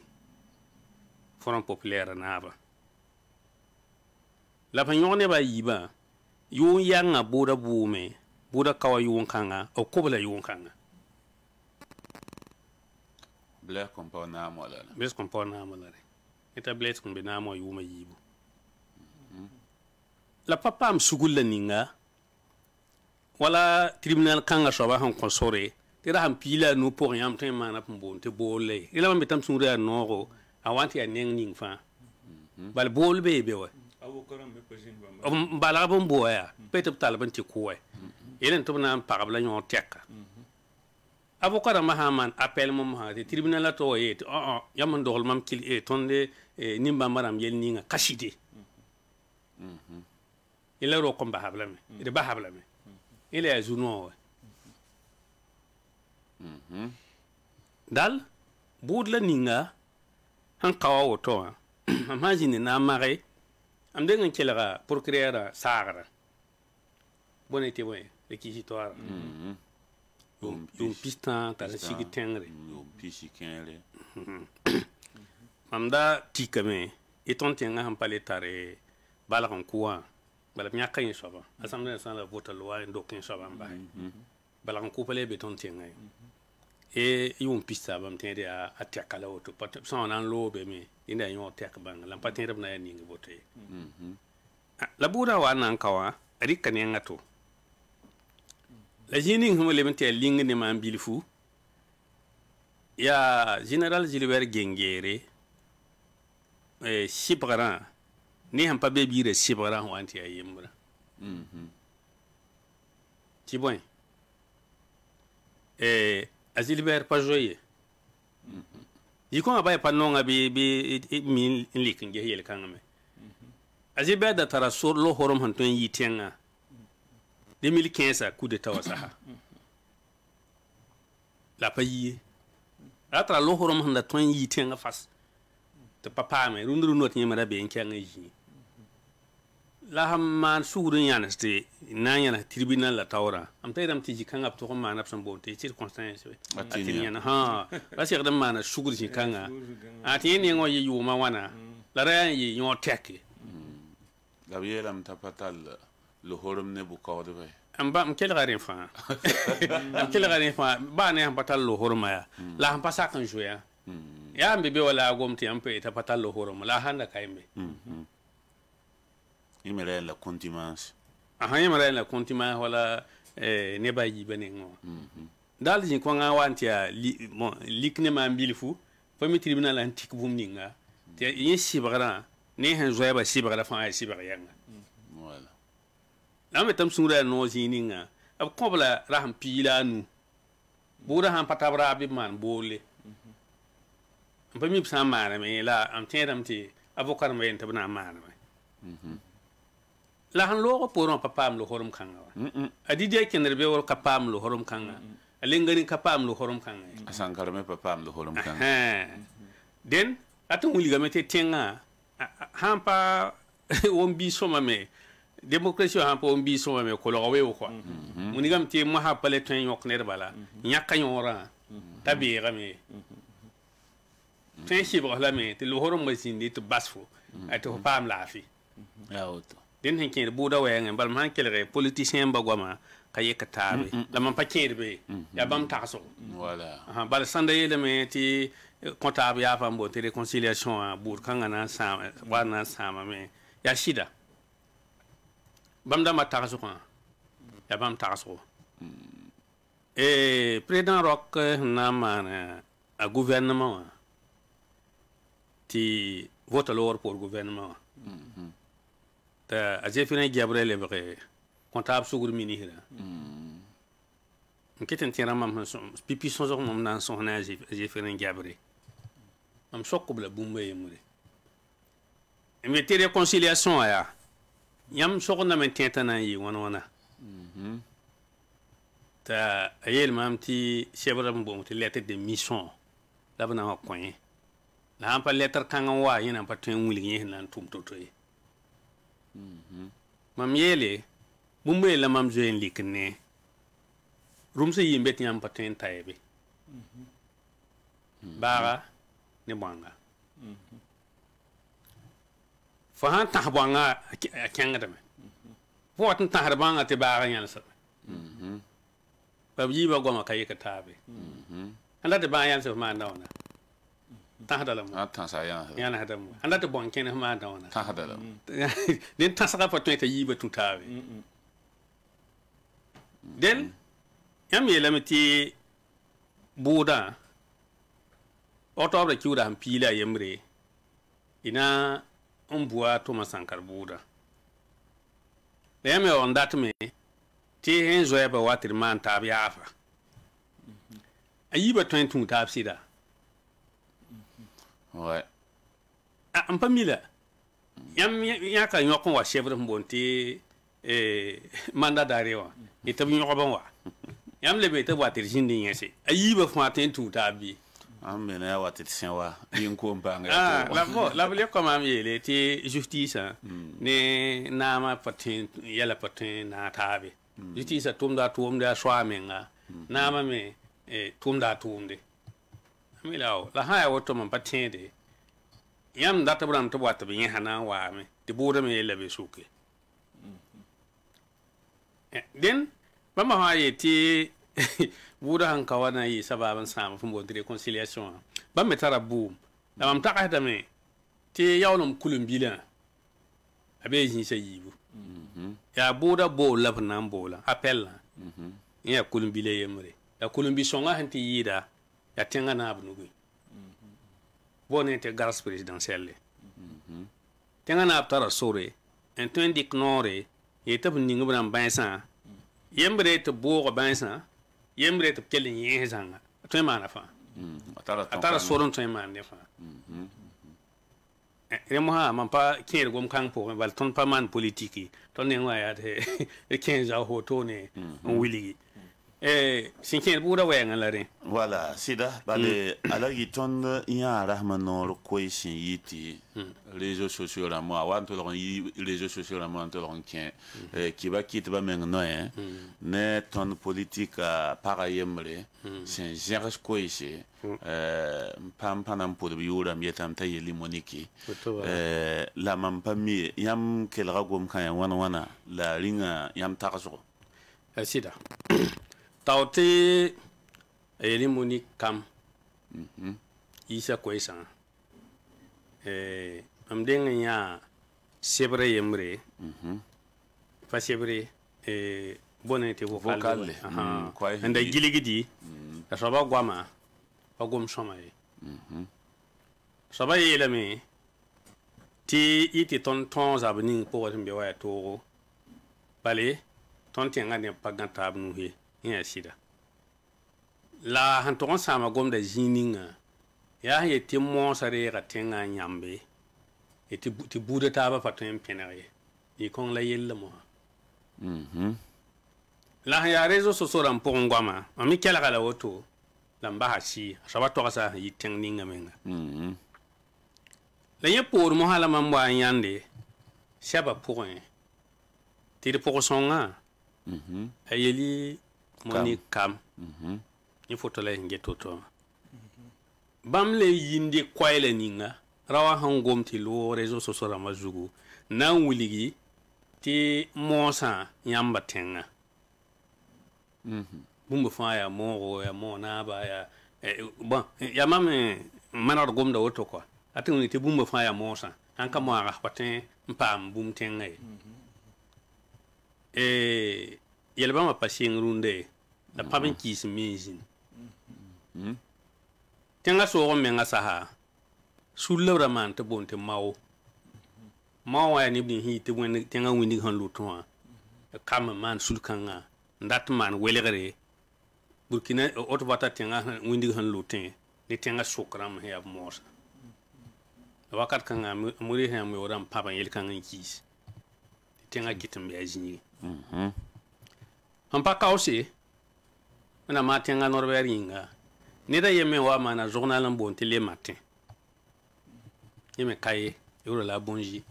Front Populaire naaba la b yõg nebã a yiibã yʋʋn yãngã bʋʋda bʋʋme bʋʋda ka wa yʋʋn-kãngã b kobla yʋʋn-kãngã Blaise Compaoré naam wala la Blaise Compaoré naam wala re eta Blaise kẽn be naam wã yʋʋmã yiibu la pa paam sugl la ninga wala tribunal kãngã soaba sẽn kõ sore tɩ ra sẽn pii la a nu pʋgẽ yãmb tõe n maana p n boond tɩ boolle rela mam be tãmb sũurã yaa noogo a wa n tɩ yaa neng ning fãa bal bool bee be wa n balg b n boa yaa pa tɩ b talb n tɩ kʋɛ yel n tɩ b na n pagb la yõor tɛka avocat rãmbã sã n maan appel mam sã tɩ tribunal la tɩ wa yee tɩ yãmb n dogl mam tõnd nin-bãmba rãmb yel ninga ka sɩde yela rok n basb lame d basb lame yela yaa zu-noog wa dal bʋʋd la ninga sẽn ka wa woto wã mam sã n zĩnd na n mage m deng n kelga procurɛɛrã saagrã bõe tɩ bõe réquisitoire yʋʋm pistã tara sig tẽngre pisi kẽere mam da tikame y tõnd tẽngã sẽn pa le tar balg n kʋ wã bala b yãka yẽ soabã assemblée nationale la vota loi n dok yẽ soabã n basɛ balg n kʋ pa le be tõnd tẽngã ye yʋʋm pista bãmb tẽed yaa a tɛka la woto sã wa na n loobeme yẽnda yaa yõor tɛk bãnga la n pa tẽed b na yaa ning voto ye la bʋʋda wa n na n ka wã a rɩka nengã to la zĩig ning sẽn leb n tɩ yaa ling ne maan bilfu yaa général Gilbert Gengere sɩbgrã ne sẽn pa be biirã sɩbgrã sẽn wa n tɩ yaa yembrã tɩ bõe a Gilbert pa zoye yikõngã ba pa nonga bɩ mi n lik n ges yel-kãngame a Gilbert da tara lo-horem sẽn tõe n yɩ tẽngã 2015 coup d'état wa saha la pa yie a tara lo-horem sẽn da tõe n yɩ tẽngã fas tɩ pa paame rũnd-rũnd tɩ yẽmã da be n kɛng n yĩ la sẽn maan sugd n yãns tɩ na n yãns tribunal la taoorã m t'a yeelame tɩ zĩ-kãngã b tʋg n maana b sẽn boond tɩ circonstance a tɩ yãna ra segd n maana sugd zĩ-kãngã a tɩ yẽ neng wã yɩ yʋʋmã wãna la ra yaa n yɩ yõor tɛke la b yeelame t'a pa tall lo-horem ne bʋ-kaoodbã m kelga rẽ fãa m kelga rẽ fãa baa ne sẽn pa tar lo-horemã yaa la sẽn pa sak n zoɛã yaa n be be wala a gom tɩ yãmb pa yet'a pa tar lo-horemã la a sãn da ka yembe yẽ me ra la contimence ahan yẽ me ra la contimence wala nebã yiibã nengẽ wã dal zĩ-kõngã wa n tɩ yaa lik ne maan bilfu pa mi tribunal n tik bũmb ninga tɩ yẽ sɩbgrã ne sẽn zoɛɛbã sɩbgra fãa yaa sɩbg yɛnga la me tãmb sũurã yaa noog zĩig ninga b kõb la ra sẽn pii la a nu bʋʋda sãn pa tab raab bɩ b maan boolle n pa mi b sã n maaname la m tẽedame tɩ avocat rãmbã yen tɩ b na n maaname la sẽn loogã poorẽ wã pa paam lo-horem kãngã wa a dɩdɩa kẽndr be wal ka paam lo-horem kãngã a lenga ka paam lo-horem kãngã ye a sãn karame pa paam lo-horem kãngã den a tɩ n wilgame tɩ tẽngã sãn pa wõn-bii sõmame démocratie wã sãn pa wõn-bii sõmame kolga weo kɔa wingame tɩ mosã pa le tõe n yõk ned bala yãka yõorã t'a beegame tõe n sɩbgs lame tɩ lo-horembã zĩndi tɩ bas fo a tɩ fo paam laafɩ den sẽn kẽed bʋʋda wɛɛngẽ bala sãn kelge politicien ba goamã ka yek taabe la mam pa kẽed be yaa bãmb tagsgo bala sãnda yeelame tɩ kõ-taab yaa fãa n boond tɩ réconciliation wã buud kãngã wa na n sãamame yaa sɩda bãmb dãmbã tagsgã yaa bãmb tagsgo président rock sẽn na n maan a gouvernement wã tɩ vota loogr poor gouvernement wã a Zéphrin Gabriel lebge kõ-taab sugr ministrã n ket n tẽra mam pipi sõsg mam na n sõs ne a Zéphrin Gabriel mam sok-b la bũmba yembre n me tɩ réconciliation wã yaa yãmb sogdame n tẽtã na n yɩ wãn-wãna t'a a yeelmam tɩ sebra n boong tɩ lettre de mission la b na n wa kõ yẽ la han pa letter kan wa yana pa tun wuli yin nan tum to to mam yele bumbe la mam joen likne rum se yimbe tiam pa tun taybe bara ne banga fa han ta banga a kyanga da me fo tan ta banga te bara yan sa ba yi ba goma kai ka tabe anda te ba yan sa ma ndawna ta da lam ta sa yana hada mu anda te bon ken ma ndawna ta hada lam den ta saka pa tun ta yi ba tu tabe den yam yela meti buda oto da kiuda han pila yemre ina buwa to masankar buda leme on dat me ti hen zoya ba watir man tab yafa ayiba 22 tab sida ouais am pamila yam yaka nyokon wa chevre mbonti manda darewa itab nyokoban wa yam lebe ta watir jindi yese ayiba fa 22 tab bi amene ya watit senwa yin ko mbanga la vle comme am yele ti justice ne nama patin yala patin na tabe justice tumda swamenga nama me tumda tumde amilaw la haya woto man patinde yam data bram to wata bi hana wa me ti boda me labe suke den bama haye ti buda han kawana yi sababan sama fumbo de réconciliation ba metara boom la mam taka da me te yawlum kulum bila abe yin sa yibu ya buda bo labnan bola appel ya kulum bila yemre ya kulum bi songa hanti yida ya tenga na abnugo bone te grâce présidentielle tenga na aptara sore en ton diknore yetab ningu bram bansa yembre te bo bansa yembre te kelin yin zanga to mana fa atara soron to man ne fa remo ha man pa kier gom kan po bal ton pa man politique ton ne wa ya de 15 ans ho to ne on wili sin kier bura wa ngala re voilà sida bale alagi ton ya rahmanor ko isin yiti réseaux sociaux la moi wa to yi réseaux sociaux la moi to ken qui va quitter ba men no ne ton politique parayemre sin gers ko ici pam panam pour biura mietam tay limoniki la mam pami yam kel ragom kan wana la ringa yam takaso sida tauti limoniki kam isa ko isa am denga ya sebre yemre fa sebre bonete vocal anda giligidi saba gwama agom somay saba yelame ti iti ton zabni po watin be waya to bale ton tenga ne paganta abnu he ya sida la han ton sama gom da jininga ya yeti mo sare ga tenga nyambe eti ti buda taba patin penare ni kon la yella mo la ya réseaux sociaux ram pour ngwama ami kala kala woto lamba hashi saba to sa yi tengninga menga la ye pour mo hala mambo anyande shaba point ti de pour songa ayeli moni kam ni foto la ngeto to bam le yindi kwaile ninga rawa hangom ti lo réseaux sociaux ram zugu na wuligi ti mosa nyamba tenga bumbu fa ya mo na ba ya bon ya mame manar gom da woto quoi atin ni te bumbu fa ya mo sa an ka mo ara patin pam bum tenga yelba ma passing runde da pabin kis mizin tenga so go menga saha sulawra man te bonte mawo ya ni bin hi te wen tenga windi han luton kam man sulkanga ndat man welegre burkina auto bata tenga windi han lutin ni tenga sukram he ab mosa wakat kanga muri he am yoram papa yel kanga kis tenga kitam be ajini han pa kausi na ma tenga norweringa ni da yeme wa mana journal bon tele matin yeme kaye yoro la bonji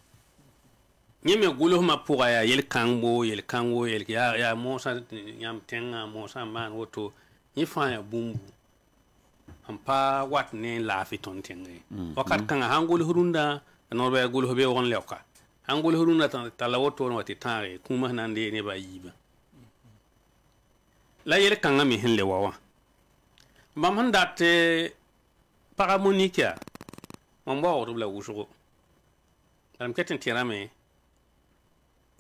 yeme gulo ma pour ya yel kango yel ya mosa yam tenga mosa man woto ni fa ya bumbu ampa wat ne la fi ton tenge wakat kan hangul hurunda no be gul hobe won lewka hangul hurunda tala woto no wati tare kuma nande ne ba yiba la yel kanga mi hen le wawa mam handate paramonika mon bo wala wusugo dam ketin tirame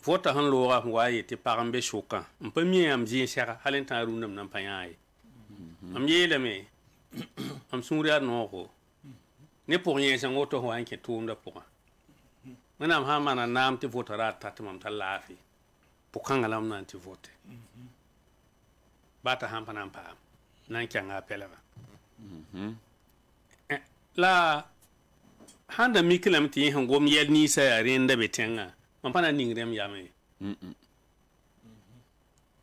fota han lo wa waye ti parambe shoka mpa mi am ji shaka halen ta runam nan panyai am yele me am sungria no ko ne pour rien sang auto ho anke tumda pour manam ha mana nam ti votara tatmam talafi pour kangalam nan ti vote bata ham panam pa nan kyanga pelava la handa miklam ti han gom yel ni sa renda betenga man pana ningrem yame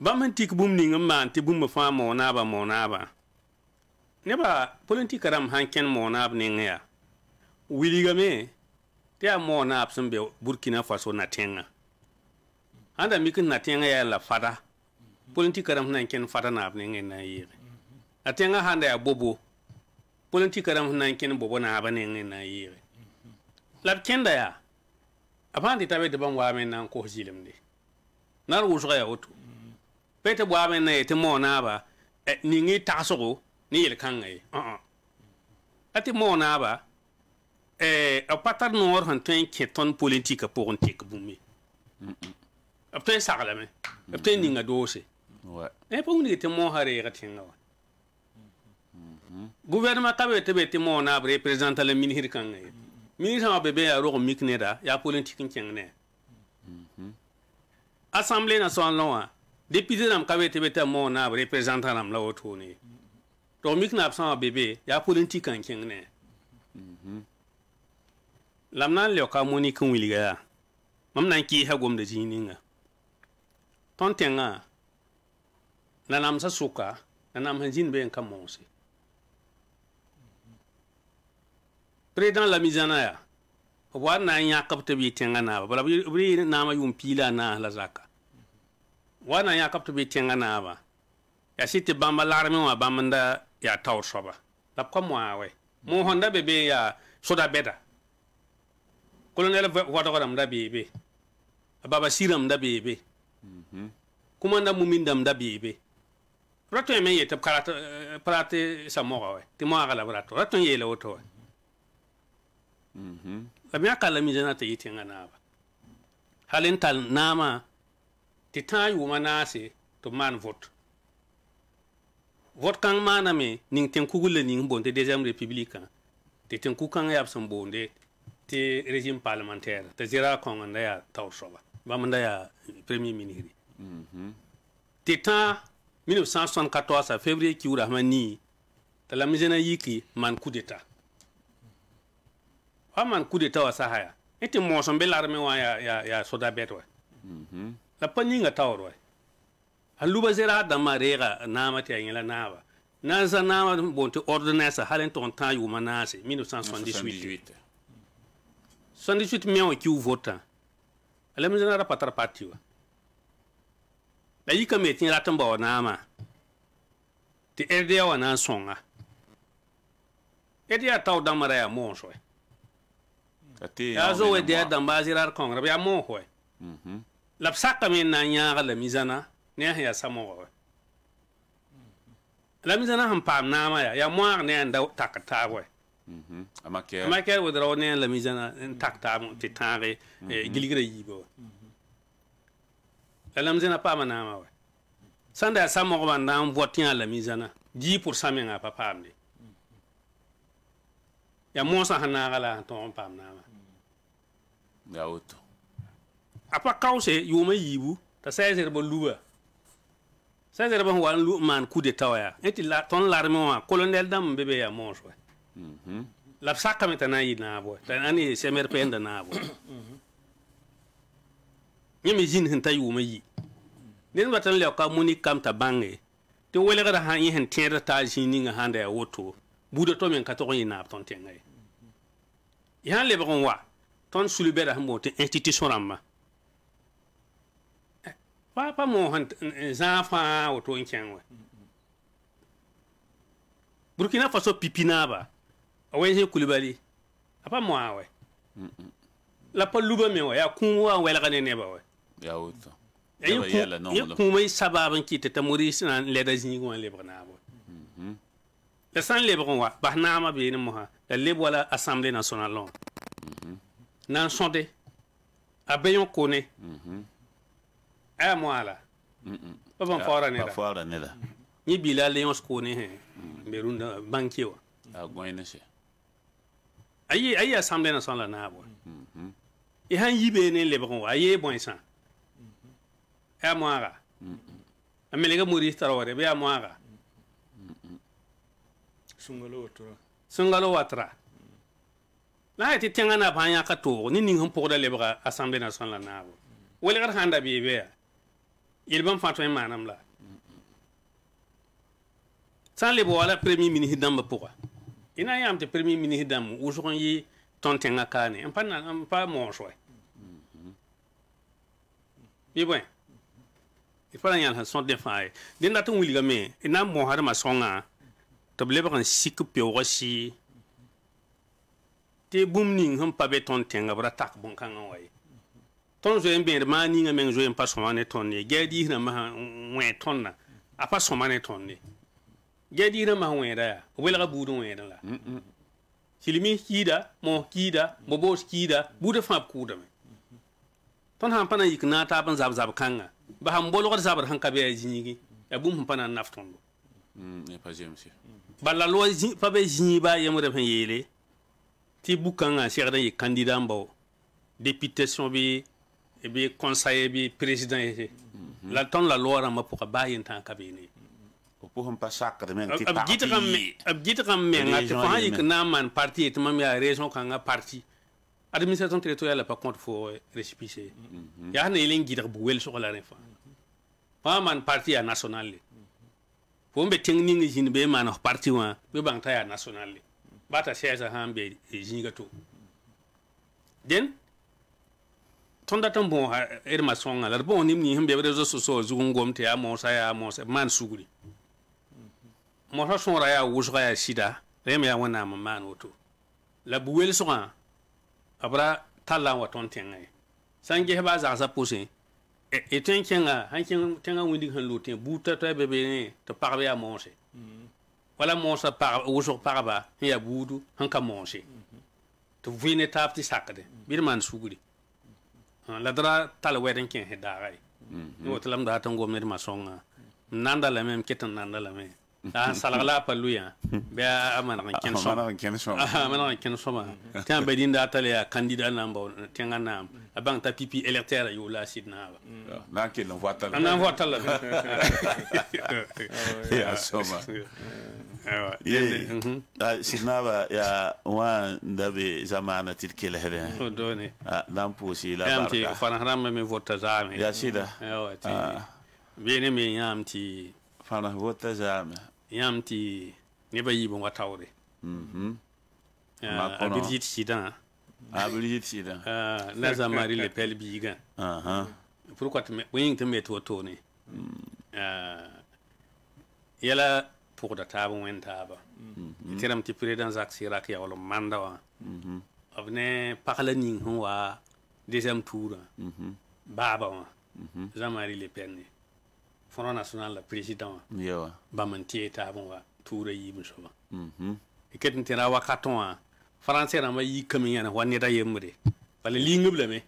ba man tik bum ningam man ti bum fa mo na ba ne ba politique ram hanken mo na ninga wiliga me te mo na absum be Burkina Faso na tenga handa mikin na tenga ya la fada politique ram hanken fada na ninga na yire atenga handa ya bobo politique ram hanken bobo na ba ninga na yire lab kenda ya apandi tabe de ban wa men nan ko jilim de nar wusga ya otu pete bwa men na te mo na ba ni ngi taso ni yel kan ngai ati mo na ba a patar nor han ten keton politique pour un tek bumi apte sagala me apte ni nga dose ouais pour ni te mo hare ga tinga wa gouvernement tabe te mo na ba représenter le ministre kan ngai ministre ma bébé ya ro mikneda ya politique nkengne assemblée nationale député nam kabete beta mo na représentant nam la otoni to mikna absent bébé ya politique nkengne lamnan le ka moni kun wiliga mam nan ki ha gom de jininga ton tenga nanam sa suka nanam hanjin be kan monse président la mizana ya wa na ya kapta bi tenga na bala bi na ma yum pila na la zaka wa na ya kapta bi tenga na ba ya site bamba larme wa bamanda ya taw soba la ko mo awe mo honda bebe ya soda beta colonel wato ko dam da bebe baba siram da bebe kumanda mumindam da bebe rato me yete karata prate sa mo we ti mo ala rato rato yele oto la miya kala mi jana ta yiti ngana ba halin tal nama ti tan yu manase to man vote kan mana me ning ten kugule ning bonde deuxième république te ten kukan ya absan bonde te régime parlementaire te zira kon anda ya tawsoba ba manda ya premier ministre te tan 1974 février ki urahmani ta la mi jana yiki man coup d'état man coup d'état wa sahaya eti mo son belar me wa ya soda betwa la paninga tawro aluba zera da marega nama te ngela naba na za nama bonte ordonnance halen ton temps yu manase 1978 78 mi ki vota ala mi zana patar partiwa la yika me tin ratamba wa nama te RDA wa na songa RDA taw da mara ya mo so ya zo we dia da bazirar kongra ya mo ho la saka men na nya la mizana ne ya samo la mizana ham pam na ma ya mo ne anda takata we amake we dro ne la mizana takta mo titare giligre yibo la mizana pam na ma we sanda ya samo ba na votin la mizana 10% men a papa amde ya mo sa hanagala ton pam na ma ya auto apa kause yuma yibu ta sayer bo luwa sayer bo wan lu man coup d'état ya eti la ton l'armée wa colonel dam bebe ya monso la saka metana yina bo tan ani semer penda na bo nyemi jin hin ta yuma yi den watan le ka muni kam ta bange te wele ga ha yin tiere ta jini nga handa ya woto budo to men ka to yina ton tengai yan le bon wa ton sulubera mo te institution ramba pa mo han zafa o to inkenwe Burkina Faso pipinaba awenje kulibali apa mo awe la pa luba me wa ya kunwa wela kan ne ba wa ya wuto ya kuma sababan ki ta Maurice nan le da jini gon le bana ba la san le bon wa ba na ma be ni mo ha la le wala assemblée nationale long nan sonde abeyon kone a mo ala ba ban fara ne da ni bila leon kone he berunda bankiwa a goyne se ayi assemblée nationale na bo e han yibe ne le bon wa ayi bon san a mo ala amelega Maurice Traoré be a mo ala Sungalo watra la ti tengana banya ka to ni ning hon poda lebra assemblée nationale na bo wala gar handa bi be il ban fato en manam la sans le wala premier ministre damba pourquoi ina yam te premier ministre dam ou so yi ton tenga kane en pas mon choix bi bon il faut rien son défense den da ton wilga me ina mo har ma songa to lebra sik pe aussi te bum ning hum pa be ton tenga bra tak bon kan way ton zo en ben ma ni nga men zo en pas somane ton ne gedi na ma we ton na a pas somane ton ne gedi na ma we da wela budu we da la silimi kida mo bos kida budu fa kuda me ton han pana yikna ta ban zab kanga ba ham bolo gar zabar han ka be jinigi ya bum pana nafton ne pas monsieur balla lo pa be jini ba yemu de yele ti bukanga cheikh da candidat mbaw députation bi e bi conseiller bi président la ton la loi ma pour ba yin tan kabini pour pas sacre men ti abgita kam me ngati fa yik na man parti et mam ya région kanga parti administration territoriale pas compte faut récépissé ya na yelen gidar bu wel so la refa pa man parti ya national fo mbe tengni ngi jin be man parti wa be bang ta ya national bata siège hambe jinga to den tonda tan bon ma songa la bon nimni himbe réseaux sociaux zungom te ya mo sa man suguri mo ha son ra ya wusga ya sida rem ya wana man woto la buwel soga abra talla wa ton tengai sange ba za sa posé et tenkenga hanken tenga windi han lotin buta to bebe ne to parbe ya manger wala monsa par wusog parba ya budu hanka manger to vine tapti sakade bir man suguri la dra tal weden ken he dagai woto lam da tan gomne ma songa nanda la même ketan nanda la même ah salala paluya be amana ken so amana ken so ma tan be dinda tale ya candidat namba tenga nam abang ta pipi électeur yo la sidna na ke non votal na votal ya soma sidna ya wa ndabe zamana tilkele hele doni lam posi la barka yamti fana haram me vota zame ya sida ti bene me yamti fana vota zame yamti ne bayi bon watawre abirjit sidan na zamari le pel biga pourquoi tu me wing te met to ne yala pour da table wen taba tiram ti président Jacques Chirac ya wala mandawa avne parla ning wa deuxième tour baba wa zamari le pen Front National la président yo ba mantie taba wa tour yi mu soba e ketin tira wa katon français na ma yi kamin yana wani da yemre bale lingub le me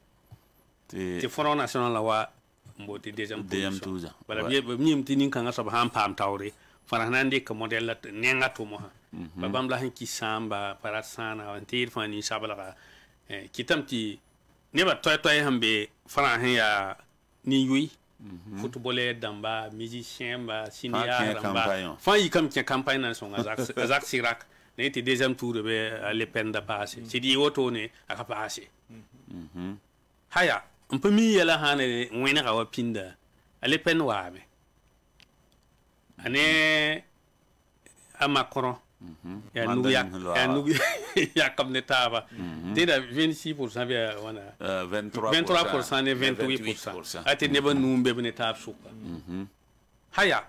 ti Front National la wa mboti deuxième tour bala bi mi tin kan asaba ham pam tawre farahande ka model la nenga to mo ba bam la han ki samba parat sana antir fani sabala kitamti ne ba toy hambe farahan ya ni yui footballeur damba musicien ba cinéaste damba fa yi kam ki campagne na son Jacques Chirac ne était deuxième tour be Le Pen da passé c'est dit auto ne aka passé haya un peu mi yala hane wena ka wapinda Le Pen wa me ane a Macron ya nu ya comme ne taba dida 26% bia wana 23% et 28%. Ati ne ba numbe ne tab suka. Haya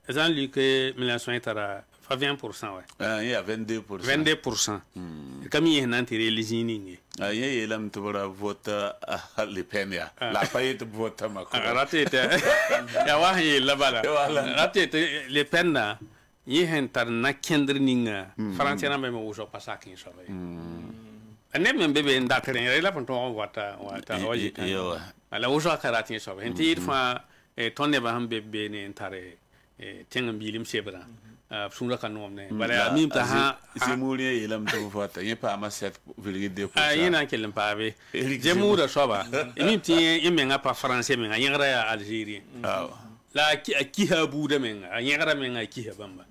Jean-Luc Mélenchon etara 20%, ouais. Il y a 22%. 22%. Comme il y a un anti-religion. Il y a un vote à l'épénia. La paillette vote à ma cour. Raté, il y a un là-bas. Raté, les peines, il y a un tarna kendring. Français n'a même pas passé à Kinshasa. Un même bébé d'atteindre, il a pas ton water. Alors, aujourd'hui, à Kinshasa, il faut tonner un bébé n'entare. Tiens, bilim sebra. Sumra kanom ne bala mim ta ha zemuri yelam to vota yen pa ma 7,2%. Yena kelem pa be zemura soba mim ti yemenga pa français menga yengra ya Algérie la ki ha buda menga yengra menga ki ha bamba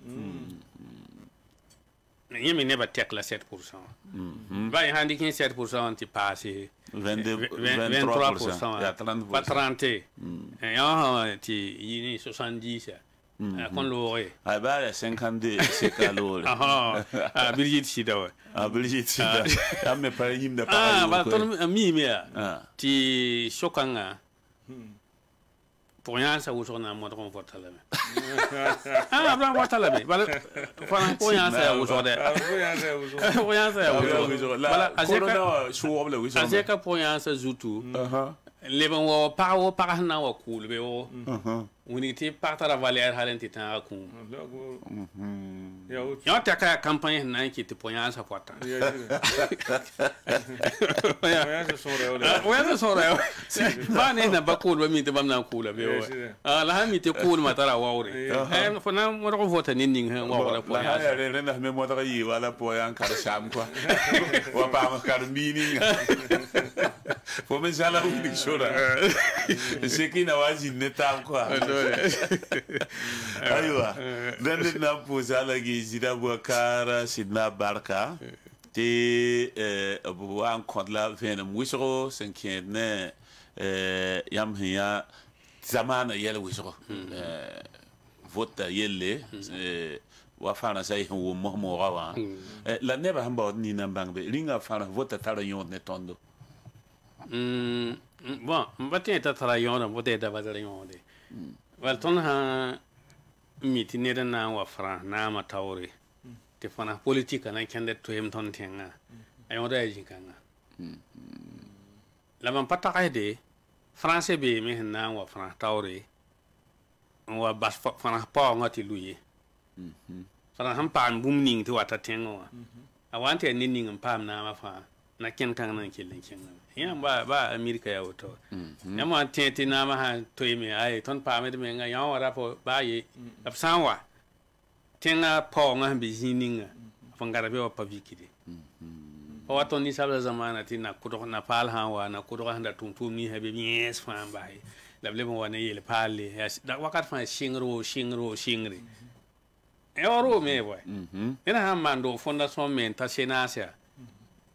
yemi ne ba tek la 7%. Ba handi kin 7% ti passé 23%. Ya 30%. Pas 30. Et ti yini 70. Kon loré ah bah 52 c'est calor Brigitte Sida ouais Brigitte Sida ya me pa yim da pa ba ton mi me ti sokanga pour rien ça aujourd'hui moi on vote là blanc vote là voilà pour rien ça aujourd'hui pour rien ça aujourd'hui voilà corona show là oui ça c'est que pour rien ça zoutou les bons wa pa na wa cool be o unité parta la valeur halenti tan ku ya ta ka campagne na ki te ponya sa kwata ya so re ba ne na ba cool ba mi te bam na cool be o la ha mi te cool ma tara wa ore fo na mo ko vote ni ning wa wala ponya ya re na me mo ta yi wala ponya kar sham kwa wa pa ma kar meaning fo me jala unik shora c'est qui na waji netam kwa aywa dan na posa la gi jida Boubacar Sidna Barka te bu an kodla venam wisro senkene yam hiya zamana yel wisro vote yelle wa fana say wo mo rawa la neba hamba ni nambangbe ringa fana vote tara yon ne tondo bon mbatin ta tara yon vote da bazara yon de wal ton ha miti ne na wa fra na ma tawre te fana politique na kende to yem ton tenga ayo da yi kanga la man pata de français be me na wa fra tawre wa bas fana pa ngati luye fana ham pan bum ning to wata tenga wa awante ni ning pam na ma fa na ken kan na kelen ken ya ba America ya woto ya ma tete na ma ha to yeme ai ton pa me de me nga ya wara po ba yi absanwa tenga po nga bi jininga fangara be wa pa vikide o wato ni sabla zamana tina kudo na pal ha wa na kudo handa tuntum ni habe yes fa ba yi la ble mo wa ne yele pale da wakat fa shingri e oro me boy ina ha mando fondation men ta senasia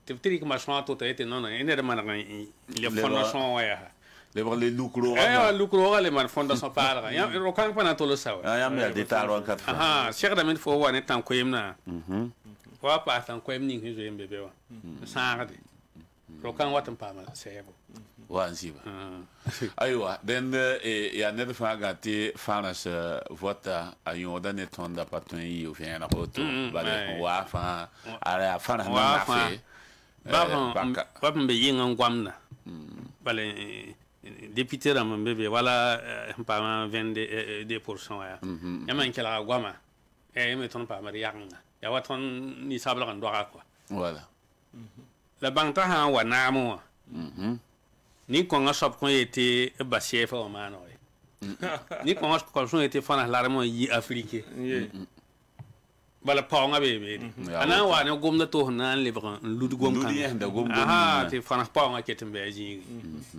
te tiri que machin tout était non ene de man les fondations ya les lucro lucro les man fondation par ya ro kan pa na to lo sawa ya me de taro an kat cheikh da men fo wa ne tan ko yemna wa pa tan ko yemni ngi zo yembe be wa sa de ro kan watan pa ma sebo wa ansiba aywa den ya ne de fa gati fanas vota ayo da ne tonda patun yi o vient na roto bale wa fa ara fa na ma fe Bab mbe yinga ngwamna bale député ram mbebe wala pa 22% ya yaman kala gwama me ton pa mari yanga ya waton ni sabla kan doka quoi voilà la banta ha wa namo ni ko ngasop ko yete ba chef o mano ni ko ngasop ko était fana larmo yi afrique bala pawnga be ana wa ne gomna to na le bran ludu gom kan te fana pawnga ketembe ji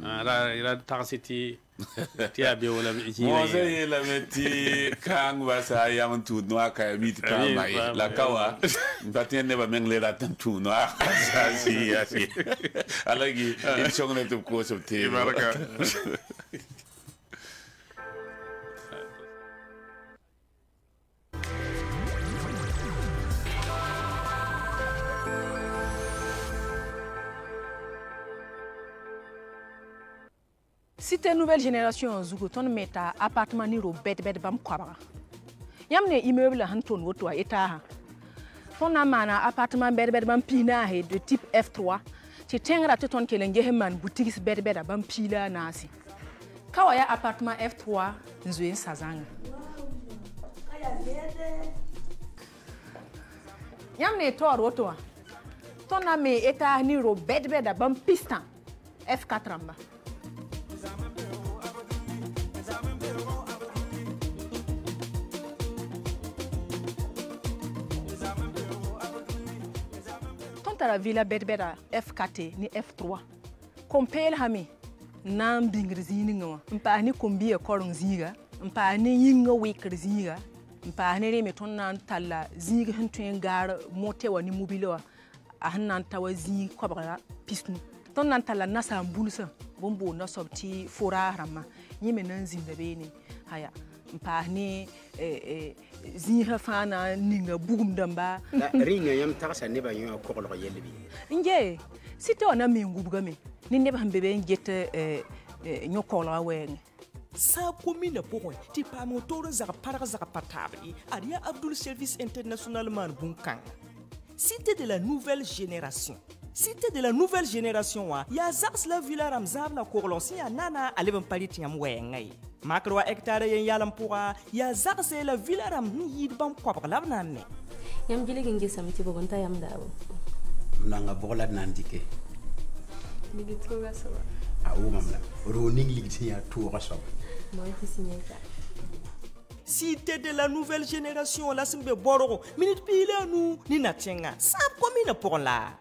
ra taxiti ti abi wala ji mo se la meti kang wa sa yam tu no ka mi ta mai la kawa batin ne ba mengle la tu no sa si asi alagi il chongne tu ko so te baraka Cité nouvelle génération zugo ton meta appartement ni ro bed bam kwaba. Yamne immeuble han ton woto eta ha. Ton amana appartement bed bam pina he de type F3. Ti tengra te ton kelen geheman boutique bed bam pila nasi. Kawaya appartement F3 nzwe sazanga. Yamne tor woto. Ton ame eta ni ro bed bam pistan F4 amba. La villa bedbeda F4 ni F3 compel hami nam bingir zininga mpa ni kombi e korong ziga mpa ni yinga weker ziga mpa ni reme ton nan talla ziga hentuen gar mote wani mobile a hanan tawa zi kobra pisnu ton nan talla nasa mbulsa bombo na sobti fora rama yime nan zinda beni haya mpa ni ziha fana ninga bugum damba ringa yam takasa neba yo ko lo yelbi nje sito na mingubuga me ni neba hambebe njete nyokolo wen sa commune pour ti pa motor za para za patable aria Abdul Service International man bunkan cité de la nouvelle génération. Cité de la nouvelle génération wa ya zaks la villa ramzab la korlonsi ya nana aleben palit yam wengai makro hectare yen yalam pourra ya zaks la villa ram ni yidbam kwa labna me yam gile ginge samti bogonta yam dawo nanga bola nandike ligi troga sawa awu mamla ro ning ligi ya toura sawa moy ti signeta. Cité de la nouvelle génération la simbe bororo minute pile nous ni natenga sa commune pour la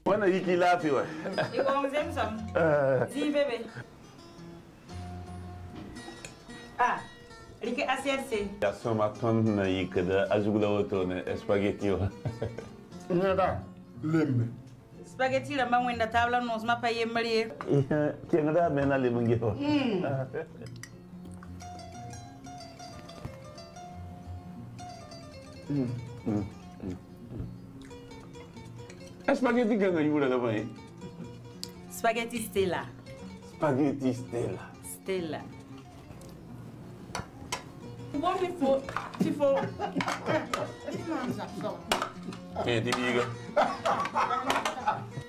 wana yiki lafi wa Iko mzemsam. Zi bebe. Rike aserse. ya soma ton na yikada azugula woto na spaghetti wa Nada, lembe. Spaghetti la mangwenda tabla nos ma paye marie. Tiengda mena limungi wa Spaghetti ganga yura da mai. Spaghetti Stella. Spaghetti Stella. Stella. Bon tifo. Dibiga.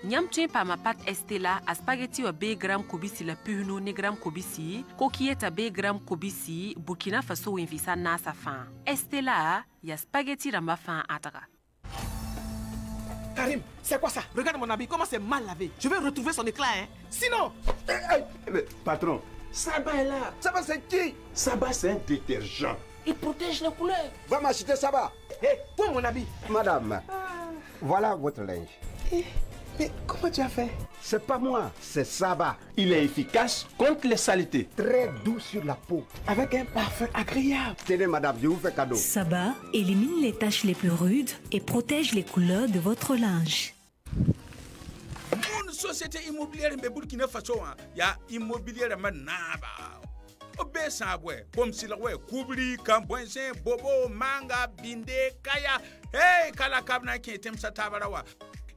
Nyam tuen pa ma pat Estela a spaghetti wa be gram kobisi la puhno ne gram kobisi kokieta be gram kobisi Burkina Faso winvisa nasa fan. Estela ya spaghetti ramba fan ataka. Karim, c'est quoi ça? Regarde mon habit, comment c'est mal lavé. Je vais retrouver son éclat, hein. Sinon... Patron, Saba est là. Saba, c'est qui? Saba, c'est un détergent. Il protège les couleurs. Va m'acheter Saba. Hé, pour mon habit. Madame, voilà votre linge. Mais comment tu as fait? C'est pas moi, c'est Saba. Il est efficace contre les saletés. Très doux sur la peau. Avec un parfum agréable. Tenez, madame, je vous fais cadeau. Saba élimine les taches les plus rudes et protège les couleurs de votre linge. Mon société immobilière en Burkina Faso, il y a immobilière manaba. Obe sabwe, bom silwe, kubri, kambwense, bobo, manga, binde, kaya. Hey, kala kabna ki tem satabarawa.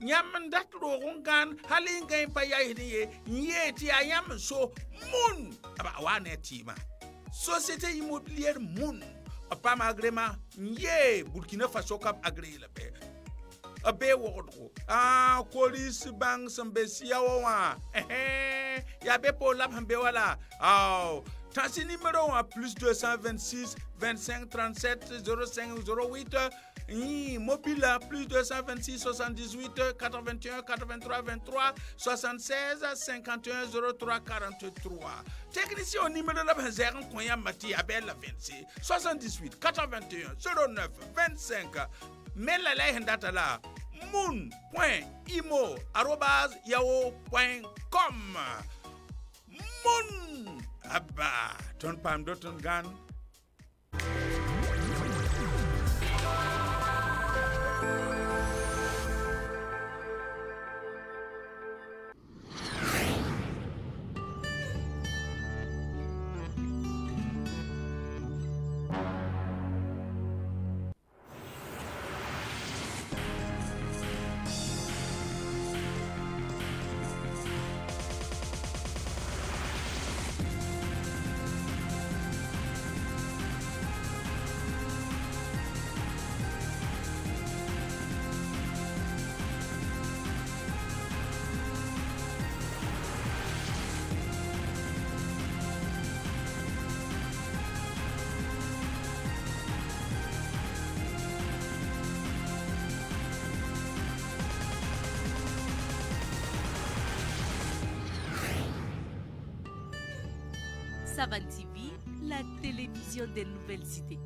Nyam dat rogungan halinga pa yahiniye yeti ayam so mun aba wane tima société immobilière mun apam agrément ye Burkina Faso kap agré la be abe wodo police bank sambesia wa ya be pour la hambe wala Tansi numéro 1 plus 226 25 37 05 08 mobile plus 226 78 81 83 23 76 51 03 43 technicien au numéro de la Zéran Koya Mati Abel 26 78 81 09 25 mais la lay data la moon.imo@yahoo.com Moon Abba ton pam doton gan Savan TV, la télévision des nouvelles cités.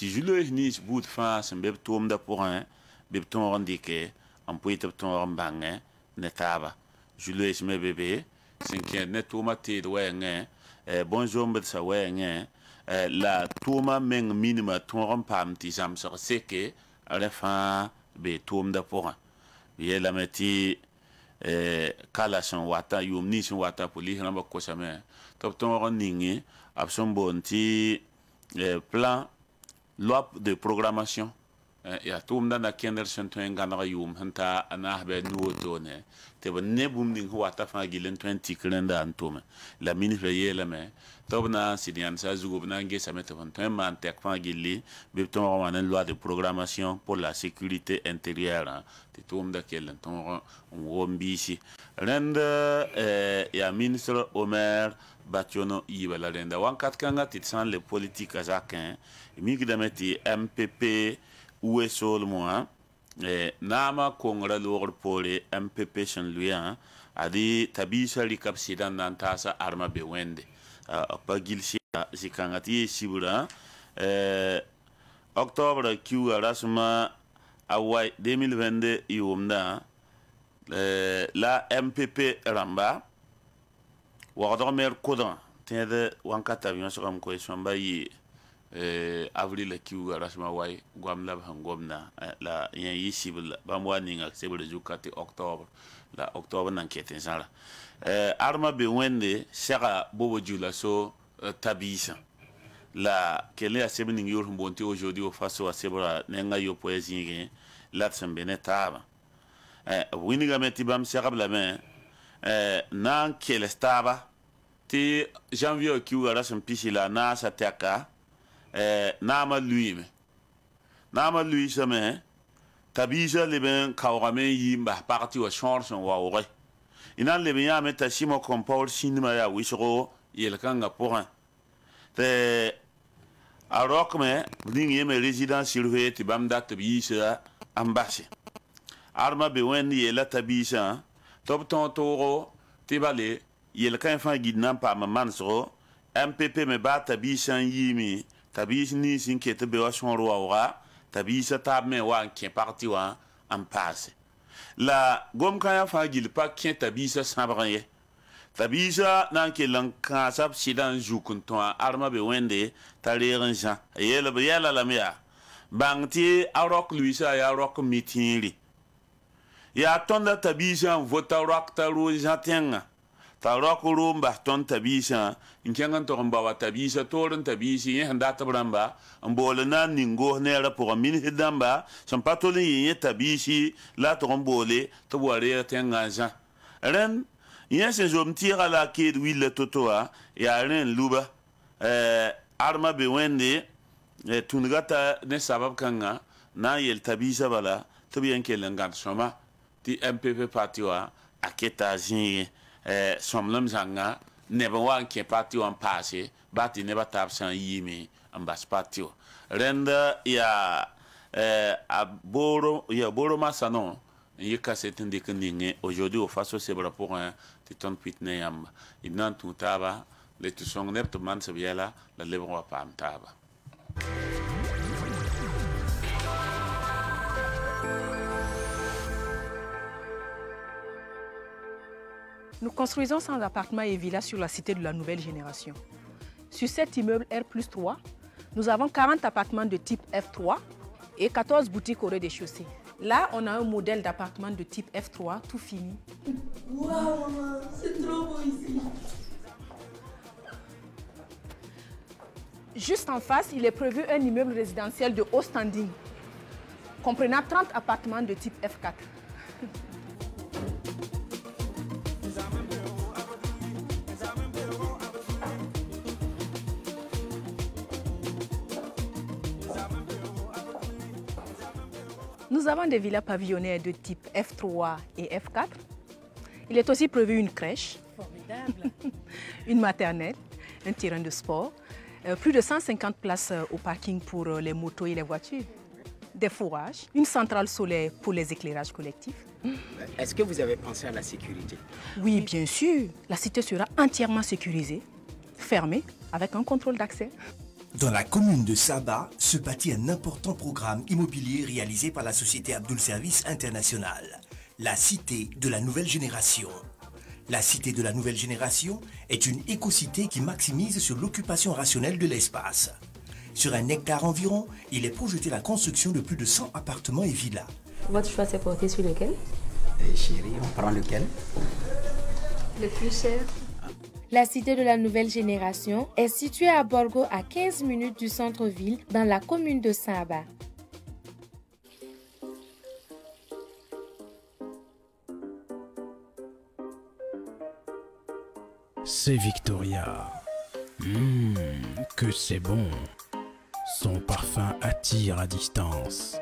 ti julo ni bout fa sen be tom da pour un be ton rendike en poite ton bange ne taba julo es me bébé sen ki ne toma te do nge bonjour mbet sa wenge la toma meng minima ton pam ti jam sur seke ala fa be tom da pour un ye la meti kala son wata yum ni son wata poli ramba ko same top ton ningi abson bonti plan loi de programmation ya tum da na kender sentuen gana yum hanta ana be nuotone te ne bum ding wata fa gilen 20 krenda antome la ministre yela me tobna sidian sa zugo na nge sa mete von man tek fa gili be ton wana loi de programmation pour la sécurité intérieure te tum da kelen ton wombisi rende ya ministre Omer Bationo Ibala renda wankat kanga titsan les politiques azakin migi dameti MPP USO le moi nama kongra lor pole MPP Saint Louis adi tabisa likapsidan nantasa arma bewende pagilsi zikangati sibura octobre Q rasma awai 2022 yumda la MPP ramba wa mer kodan tede wankat avion so am ko somba yi avril Q rasma way gwam la hangomna la yan yisibla bamwani ngak sebele jukati octobre la octobre nan keten sala arma be wende sera bobo jula so tabisa la kele asebni ngur mbonti aujourd'hui au face à sebra nenga yo poesie la sembene taba winiga meti bam sera la main nan kele staba ti janvier Q rasma pisila na sa teka nama lui same tabisa leben kawrame yimba parti wa chance wa ore ina leben ya meta simo comport sinima ya wisro yelkanga pour un te arok me bling yeme résident surveillé ti bam dat bisa ambassé arma be wen yela tabisa top ton toro ti bale yelkan fa gidnan pa mansro MPP me ba tabisa yimi tabis ni sin kete be wa son roa tabisa tab me wa ki parti wa en passe la gom kan ya fa gil pa ki tabisa sabraye tabisa nan ke lan ka sab sidan jukun to arma be wende taleran jan yela be yala la mia bangti arok luisa ya rock mitiri ya tonda tabisa vota rock taru jatenga ta rokuru mba ton tabisa inkengan to mba wa tabisa toren tabisi yen data bramba mbole na ningo ne ra pour min hidamba son patoli yen tabisi la to mbole to ware tengaja ren yen se jom tira la kid wille totoa ya ren luba arma be wende tungata ne sabab kanga na yel tabisa bala to bien kelengan soma ti MPP patiwa aketa zin somlem zanga neba wan ke parti wan passe bati neba tap san yimi ambas parti renda ya boro masano yika setende kninge aujourd'hui au face au sebra pour un titon pitne yamba inan tutaba le tusong nep to man sabiela la lebro pam taba. Nous construisons 100 appartements et villas sur la cité de la nouvelle génération. Sur cet immeuble R+3, nous avons 40 appartements de type F3 et 14 boutiques au rez-de-chaussée. Là, on a un modèle d'appartement de type F3 tout fini. Waouh, maman, c'est trop beau ici. Juste en face, il est prévu un immeuble résidentiel de haut standing, comprenant 30 appartements de type F4. Nous avons des villas pavillonnaires de type F3 et F4. Il est aussi prévu une crèche, formidable, une maternelle, un terrain de sport, plus de 150 places au parking pour les motos et les voitures, des fourrages, une centrale solaire pour les éclairages collectifs. Est-ce que vous avez pensé à la sécurité? Oui, bien sûr. La cité sera entièrement sécurisée, fermée, avec un contrôle d'accès. Dans la commune de Saba se bâtit un important programme immobilier réalisé par la société Abdul Service International, la Cité de la Nouvelle Génération. La Cité de la Nouvelle Génération est une écocité qui maximise sur l'occupation rationnelle de l'espace. Sur 1 hectare environ, il est projeté la construction de plus de 100 appartements et villas. Votre choix s'est porté sur lequel? Chérie, on prend lequel? Le plus cher. La Cité de la Nouvelle Génération est située à Borgo, à 15 minutes du centre-ville, dans la commune de Saba. C'est Victoria. Que c'est bon. Son parfum attire à distance.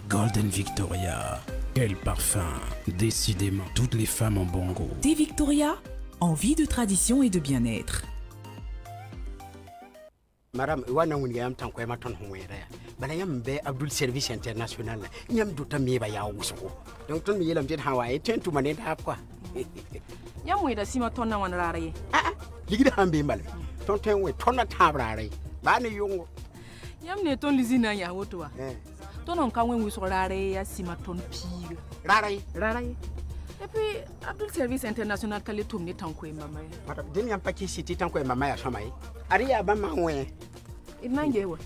Golden Victoria. Quel parfum. Décidément, toutes les femmes ont bon goût. Thé Victoria, envie de tradition et de bien-être. Madame, wana wuniga yam tan ko ma ton honwera bala yam be Abdul Service International yam do tam meba ya wuso donc ton mi yelam jet hawaye tentu manen ha quoi Yam we da sima ton na wan rare. ligida hambe mbal ton ten we ton na tabrare ba ne yongo Yam ne ton lizina ya wotowa. Ton on kan wen we so rare ya sima ton pire. Rare. Et puis Abdul Service International kale tomne tan ko mama. Madame, den yam pa ki city tan ko mama ya somay. Ari ya ba ma we. Inange wa.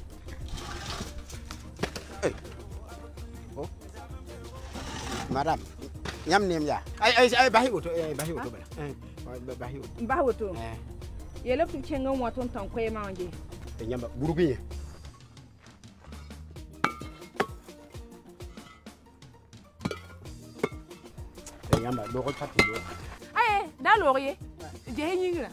Oh. Madame, yam nem ya. Ay bahi woto bala. Bahi woto. Ba woto. Yele fu kenga wa ton tan ko ma nge. Nyamba buruguye. Nyamba do ko pati do. Aye, da laurier. Je hingira.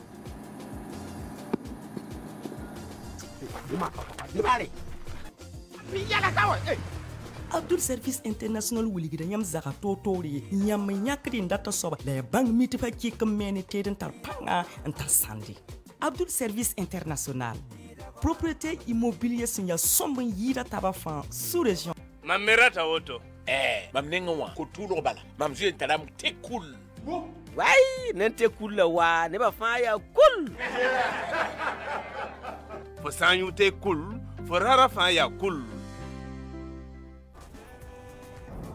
Abdul Service International wuligida nyam zaka totori nyam nyakri ndata soba le bang mitifa ki kamene teden tar panga anta sandi. Abdul Service International propriété immobilier sinya sombre yira tabafan sous région. Mamerata woto. Mam nengawa ko tulo bala. Mam jien tadam te cool. Wai, nente cool la wa, ne ba fa ya cool. Fo sanyu te cool, fo rara fa ya cool.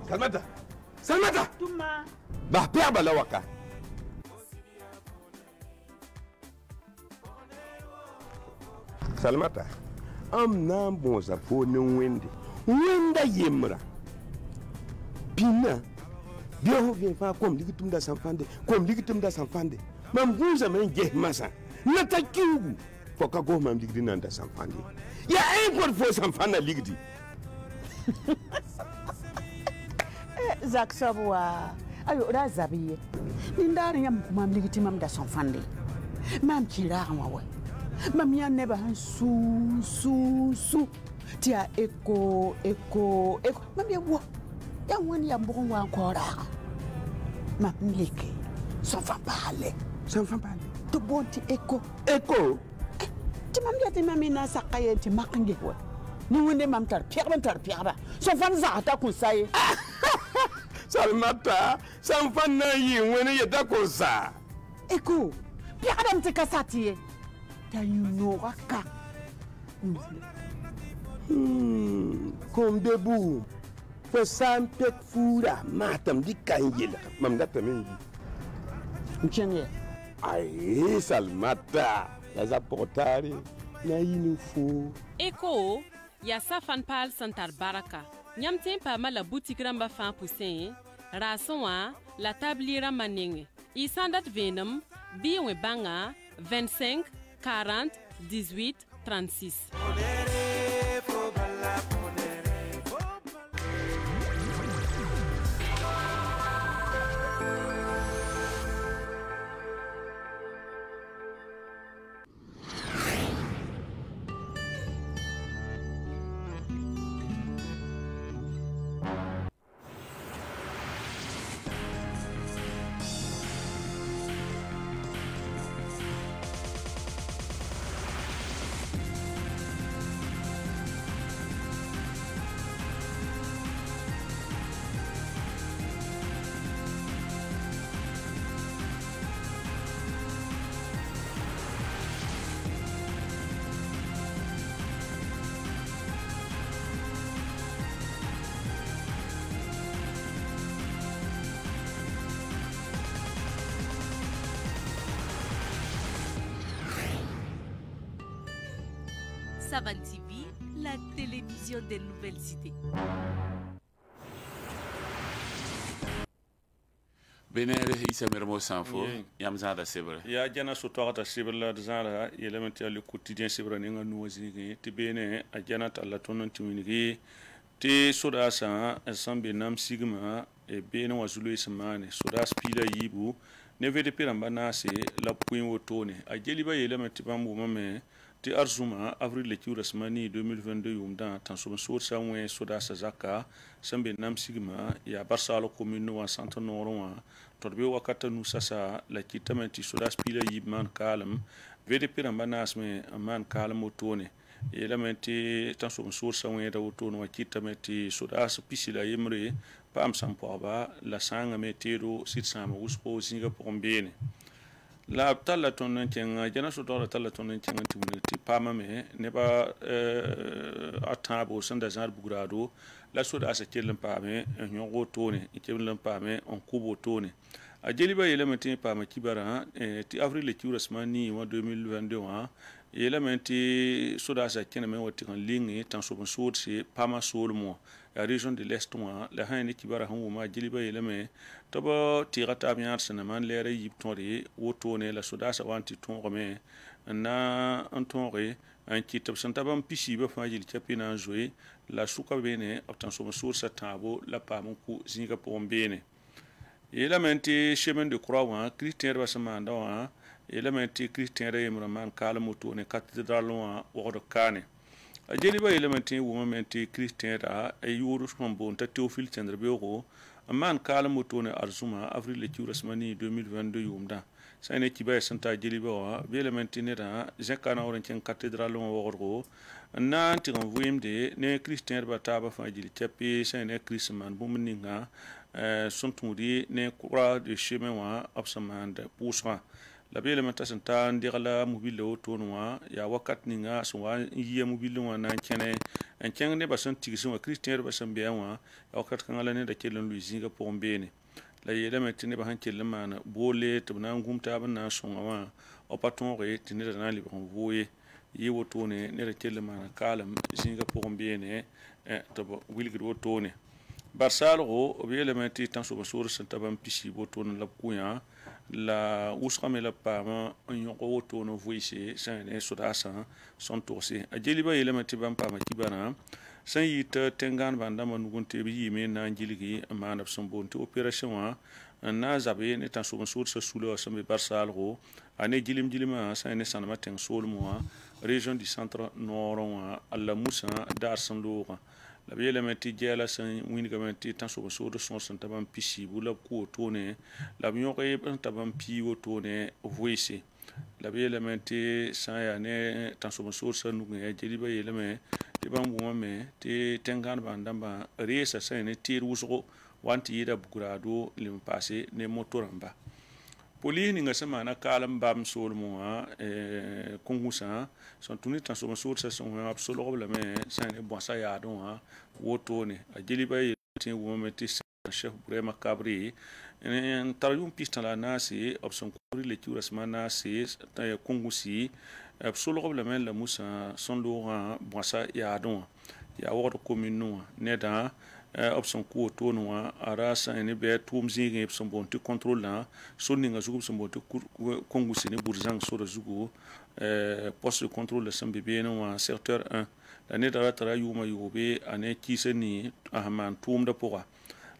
Salmata. Tuma. Bah père balawaka. Salmata. Am nan bon sa fo ne wende. Wenda yemra. Pina. Bien vient pas comme ligitum da sanfande, comme ligitum da sanfande. Mam bunza men je masa. Nata kingu. Foka go mam ligdi nan da sanfande. Ya encore fo sanfana ligdi. Zak sabwa. Ayo da zabiye. Nindari yam mam ligiti mam da sanfande. Mam kira wa. Mam ya neba su. Tia eko. Mam ya wo. Ya wani ya mbon wa kora. Ma mleke. Sans parler. To bonti eko. Ti mam ya ti mamina sakaye ti makange wa. Ni wonde mam tar pierba. Sans fan za ta kun sai. Salmata, sans fan na yi woni ya ta kun sa. Eko. Pierre te kasati. Ta yuno raka. Comme debout. Fo sam pek fura matam di kanjela mam data men mchenge ay Salmata la zaportari na yinu fo Eko ya safan pal santar baraka nyam tempa mala boutique ramba fan poussin rasonwa la tabliera manenge isandat venum biwe banga 25 40 18 36. Savan TV, la télévision des nouvelles cités. Benere isa mermo sanfo yam zada sebre ya jana so to ta sebre la zara element ya le quotidien sebre ne nganu wazini ti bene a jana ta la tonon timinigi ti soda sa ensemble nam sigma e bene wazulu ismane soda spida yibu ne vede piramba na se la point wotone a jeli ba element bambu mame ti arzuma avril le kiura smani 2022 yumda tan so so sanwe soda sa zaka sambe nam sigma ya barsalo commune wa centre nord torbe wakata nu sasa la kitamenti soda spila yibman kalam vede piramba nasme man kalam otone elementi tan so so sanwe da otone wa kitamenti soda pisila yemre pam sampoba la sanga metero sitsama uspo singa pombene la tala tonnen kenga jana so dora tala tonnen kenga timiti pama me ne ba atabo sanda jar bugrado la soda sa kelen pame nyogo tone kelen pame on kubo tone a jeliba elementi pama kibara ti avril le kurasmani wa 2022 elementi soda sa kenen me wati kan lingi tan so bon sodse pama solmo la région de l'Est la haine kibara huma jeliba eleme toba tirata biar senaman lere yiptori wotone la soda sa wanti tonre na antonre un kitab santabam pisi ba fajil chapina jouer la suka bene obtan so source tabo la pamuku zinga pombene elementi chemin de croix wa critère ba samanda wa elementi critère yemraman kala motone cathédrale wa wodo kane a jeli ba elementi wumamenti christian da ay yuru mbon ta teofil tendrebego man kala motone arzuma avril le kurasmani 2022 yumda sayne kiba santa jeli ba elementi ne da zakana oran ken cathédrale mo worgo na tingon vuyimde ne christian ba taba fa jeli chapi sayne chrisman bumninga sontudi ne croix de chemin wa absamanda pusra la bele matasan ta ndigala mobile otonwa ya wakat ninga so wa yiye mobile wa na kene en keng ne basan tigisi wa christian basan biya wa ya wakat kan ala ne da kelen luisinga pombene la yele metine ba han kelen mana bole tubna ngumta bana songa wa opaton re tinira na li bon voye yi wotone ne da kelen mana kalam singa pombene to wilgir wotone barsalo bele meti tan so basur santabam pisi wotone la kuya la usqame la pama nyoko woto no voice sane sodasa son tosi a jeliba elementi bam pama kibana san yita tengan banda manugunte bi yime na njiligi manab sombonte operation wa na zabe ne tan so sa sulo sambe barsalgo ane jilima sane sanama ten solmo région du centre nord wa alla musa dar sanlo la biela meti jela san winigamenti tan so son santabam pisi bula ko tone la bioke tabam pi wotone voice la biela meti saya ne tan so san nuga jeliba yeleme te bambu me te tengan bandamba resa sa ne tiruso wanti yida bugrado lim passé ne motoramba poli ni nga semana kalam bam solmo kongusa son tuni tan so sa son absolument sa ne bon sa ya don wotone a jeliba tin wo meti chef brema kabri en tarjum pistala nasi option kuri le kurasma nasi ta kongusi absolument la musa son lo bon sa ya don ya wodo commune ne da option ko tono arasa ne be tum zingi option bon to contrôle la sonni nga zugo option bon to kongusi ne burzang so da zugo poste de contrôle de sambe be no secteur 1 la ne da tara yuma yobe ane kiseni ahman tum da poa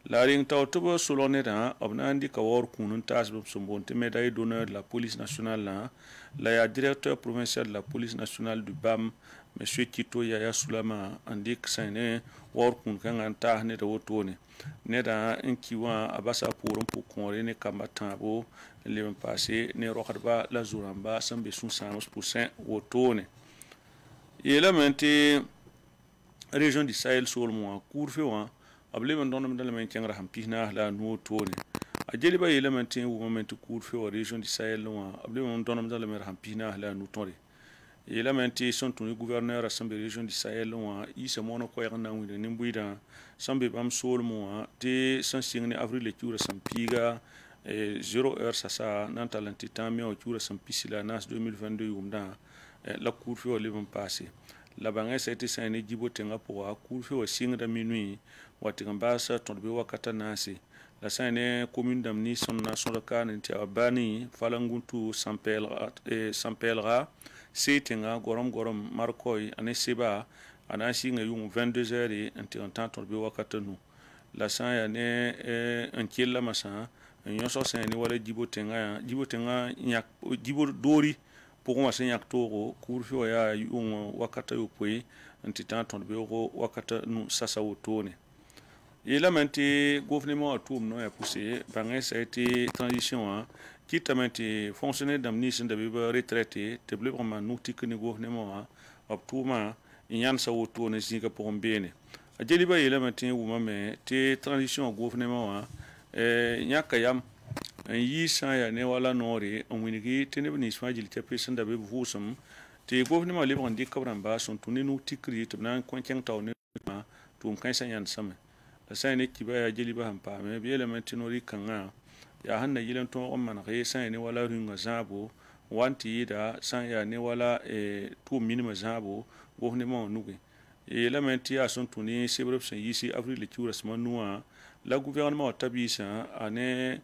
la ring taw to solo ne da obnandi ka wor kunun tas option bon te médaille d'honneur de la police nationale la ya directeur provincial de la police nationale du BAM monsieur Kito Yaya Sulama andik sane wor kun kan anta ne da wotone ne da inkiwa abasa pour konre ne kamata bo le passé ne rokhba la zuramba sambe sun 100% wotone yelamenti région du Sahel sur moi courfe wa able man don dal men kengra hampina la no tone a jeliba yelamenti wo moment courfe wa région du Sahel wa able man don dal men hampina la no tone yelamenti son tuni gouverneur assemblée région du Sahel wa isa mono ko yana winde nimbuida sambe bam sol mo te sansigne avril le cura sampiga 0h sasa nan talenti tammi o cura sampisila nas 2022 yumda la cour fi o le passé la bange sa ite sa ne jibo tenga pour a couvre feu sing da minuit watinga sa tombe wakata nasi la sa ne commune d'amni son nation locale inter bani falanguntu sampelra setenga gorom markoy ane seba ana singa yung 22h inter temps tombe wakata nu la sa ya ne un kiela masa yon so sa ne wala jibo tenga nyak jibo dori pour moi c'est yak toro couvre ya yung wakata yo poi anti temps tombe wakata nu sasa wotone. Et là, maintenant, gouvernement a tout non a poussé. Ben, ça a été transition. Quitte à maintenant fonctionner dans le de retraité, te bleu vraiment nous que le gouvernement a tout il y a un saut tour ne pour un bien. A délibéré il là maintenant où mais te transition au gouvernement il y a kayam un yisa ya ne wala nori on winigi te ne bni swa jil te pesen da be vusum te gouvernement libre ndi kabramba sont tourner nous tikri te nan konken taw ne tum kan sanyan sama. La saine qui va à Jeliba Hampa, mais bien le maintenori kanga, ya hanna yilan to on man re saine wala runga zabo, wanti da san ya ne wala tout minima zabo, gouvernement nugi. Et la mentia sont tournés, c'est vrai, c'est ici, avril le tour à noir, la gouvernement tabisa, ane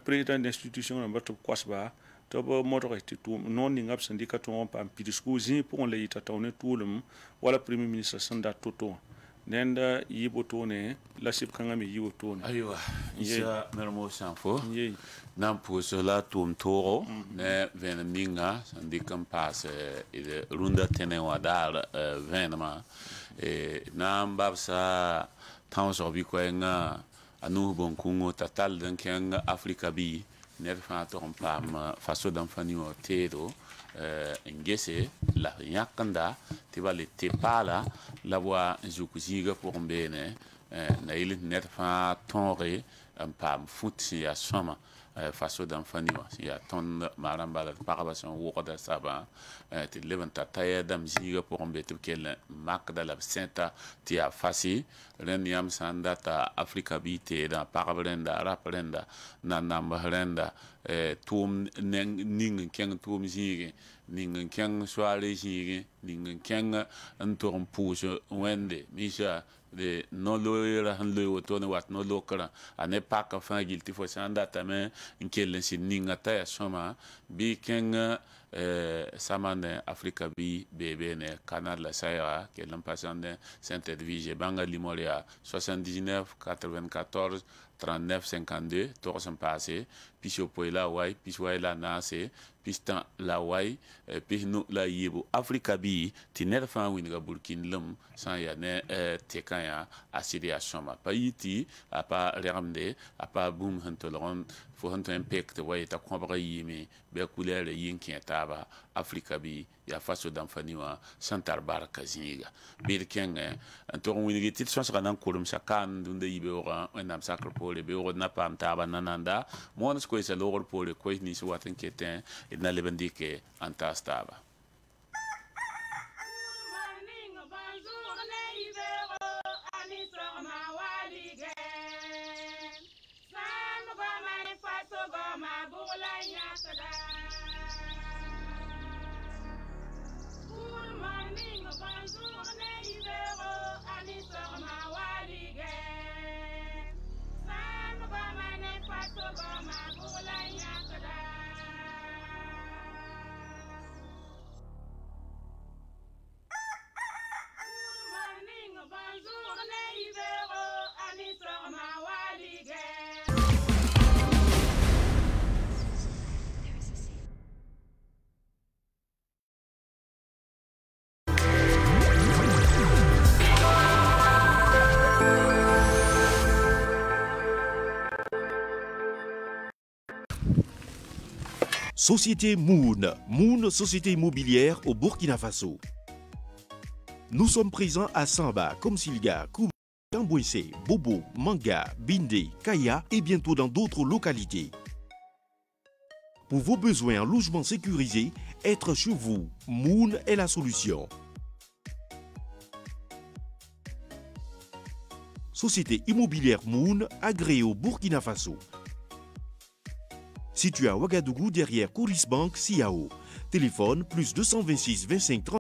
président d'institution en bateau Kwasba, tobo motoriste tout, non n'ingap syndicat on pa pidisku zin pour les tataune tout le wala premier ministre Sanda Toto. Nenda yibotone la sip kangami yibotone aywa isa mermo sanfo nam pour cela tum toro ne veneminga sandi campase ide runda tenewa dar venema nam babsa tanso bikoenga anu bonkungo tatal dan kenga Afrika bi ner fa to pam faso dan fanio tedo ngese la yakanda tibale tepala la voix zukuziga pour mbene na il net fa tonre pam foot ya soma faso dan fanio ya ton maramba la parabation wo da saba te levanta taya dam ziga pour mbete kel makda la senta ti a fasi ren yam sandata Afrika bi te da parabrenda raprenda na nambrenda tum ning ken tum zige ning ken soare zige ning ken antorum pouso wende misha de no loira han lo to wat no lokara ane paka fangil ti fo sanda tame nkelen sin ninga ta soma bi ken samane Afrika bi bebe ne canal la saira que l'ambassade Saint-Edwige banga limoria 79 94 39 52 to sont passé puis au point là ouais puis ouais là nase puis tant la ouais puis nous la yibo Afrika bi tiner fa winga Burkina lum sans ya ne tekanya asidia soma paiti a pas ramde a pas boom hantolon fo hanto impact ouais ta comprendre yimi be couleur yin taba Afrika bi ya faso d'amfaniwa santar baraka zinga bir kenge antoron wingi tit so saka nan kolum sakan dunde yibe ora enam sakro pole be ora na pam taba nananda mon ko se lor pole ko ni so waten keten et na lebandike antastaba Société Moon, Moon Société Immobilière au Burkina Faso. Nous sommes présents à Samba, Komsilga, Koumou, Tambouissé, Bobo, Manga, Bindé, Kaya et bientôt dans d'autres localités. Pour vos besoins en logement sécurisé, être chez vous, Moon est la solution. Société immobilière Moon, agréée au Burkina Faso. Situé à Ouagadougou derrière Coris Bank, Siao. Téléphone plus 226 25 30.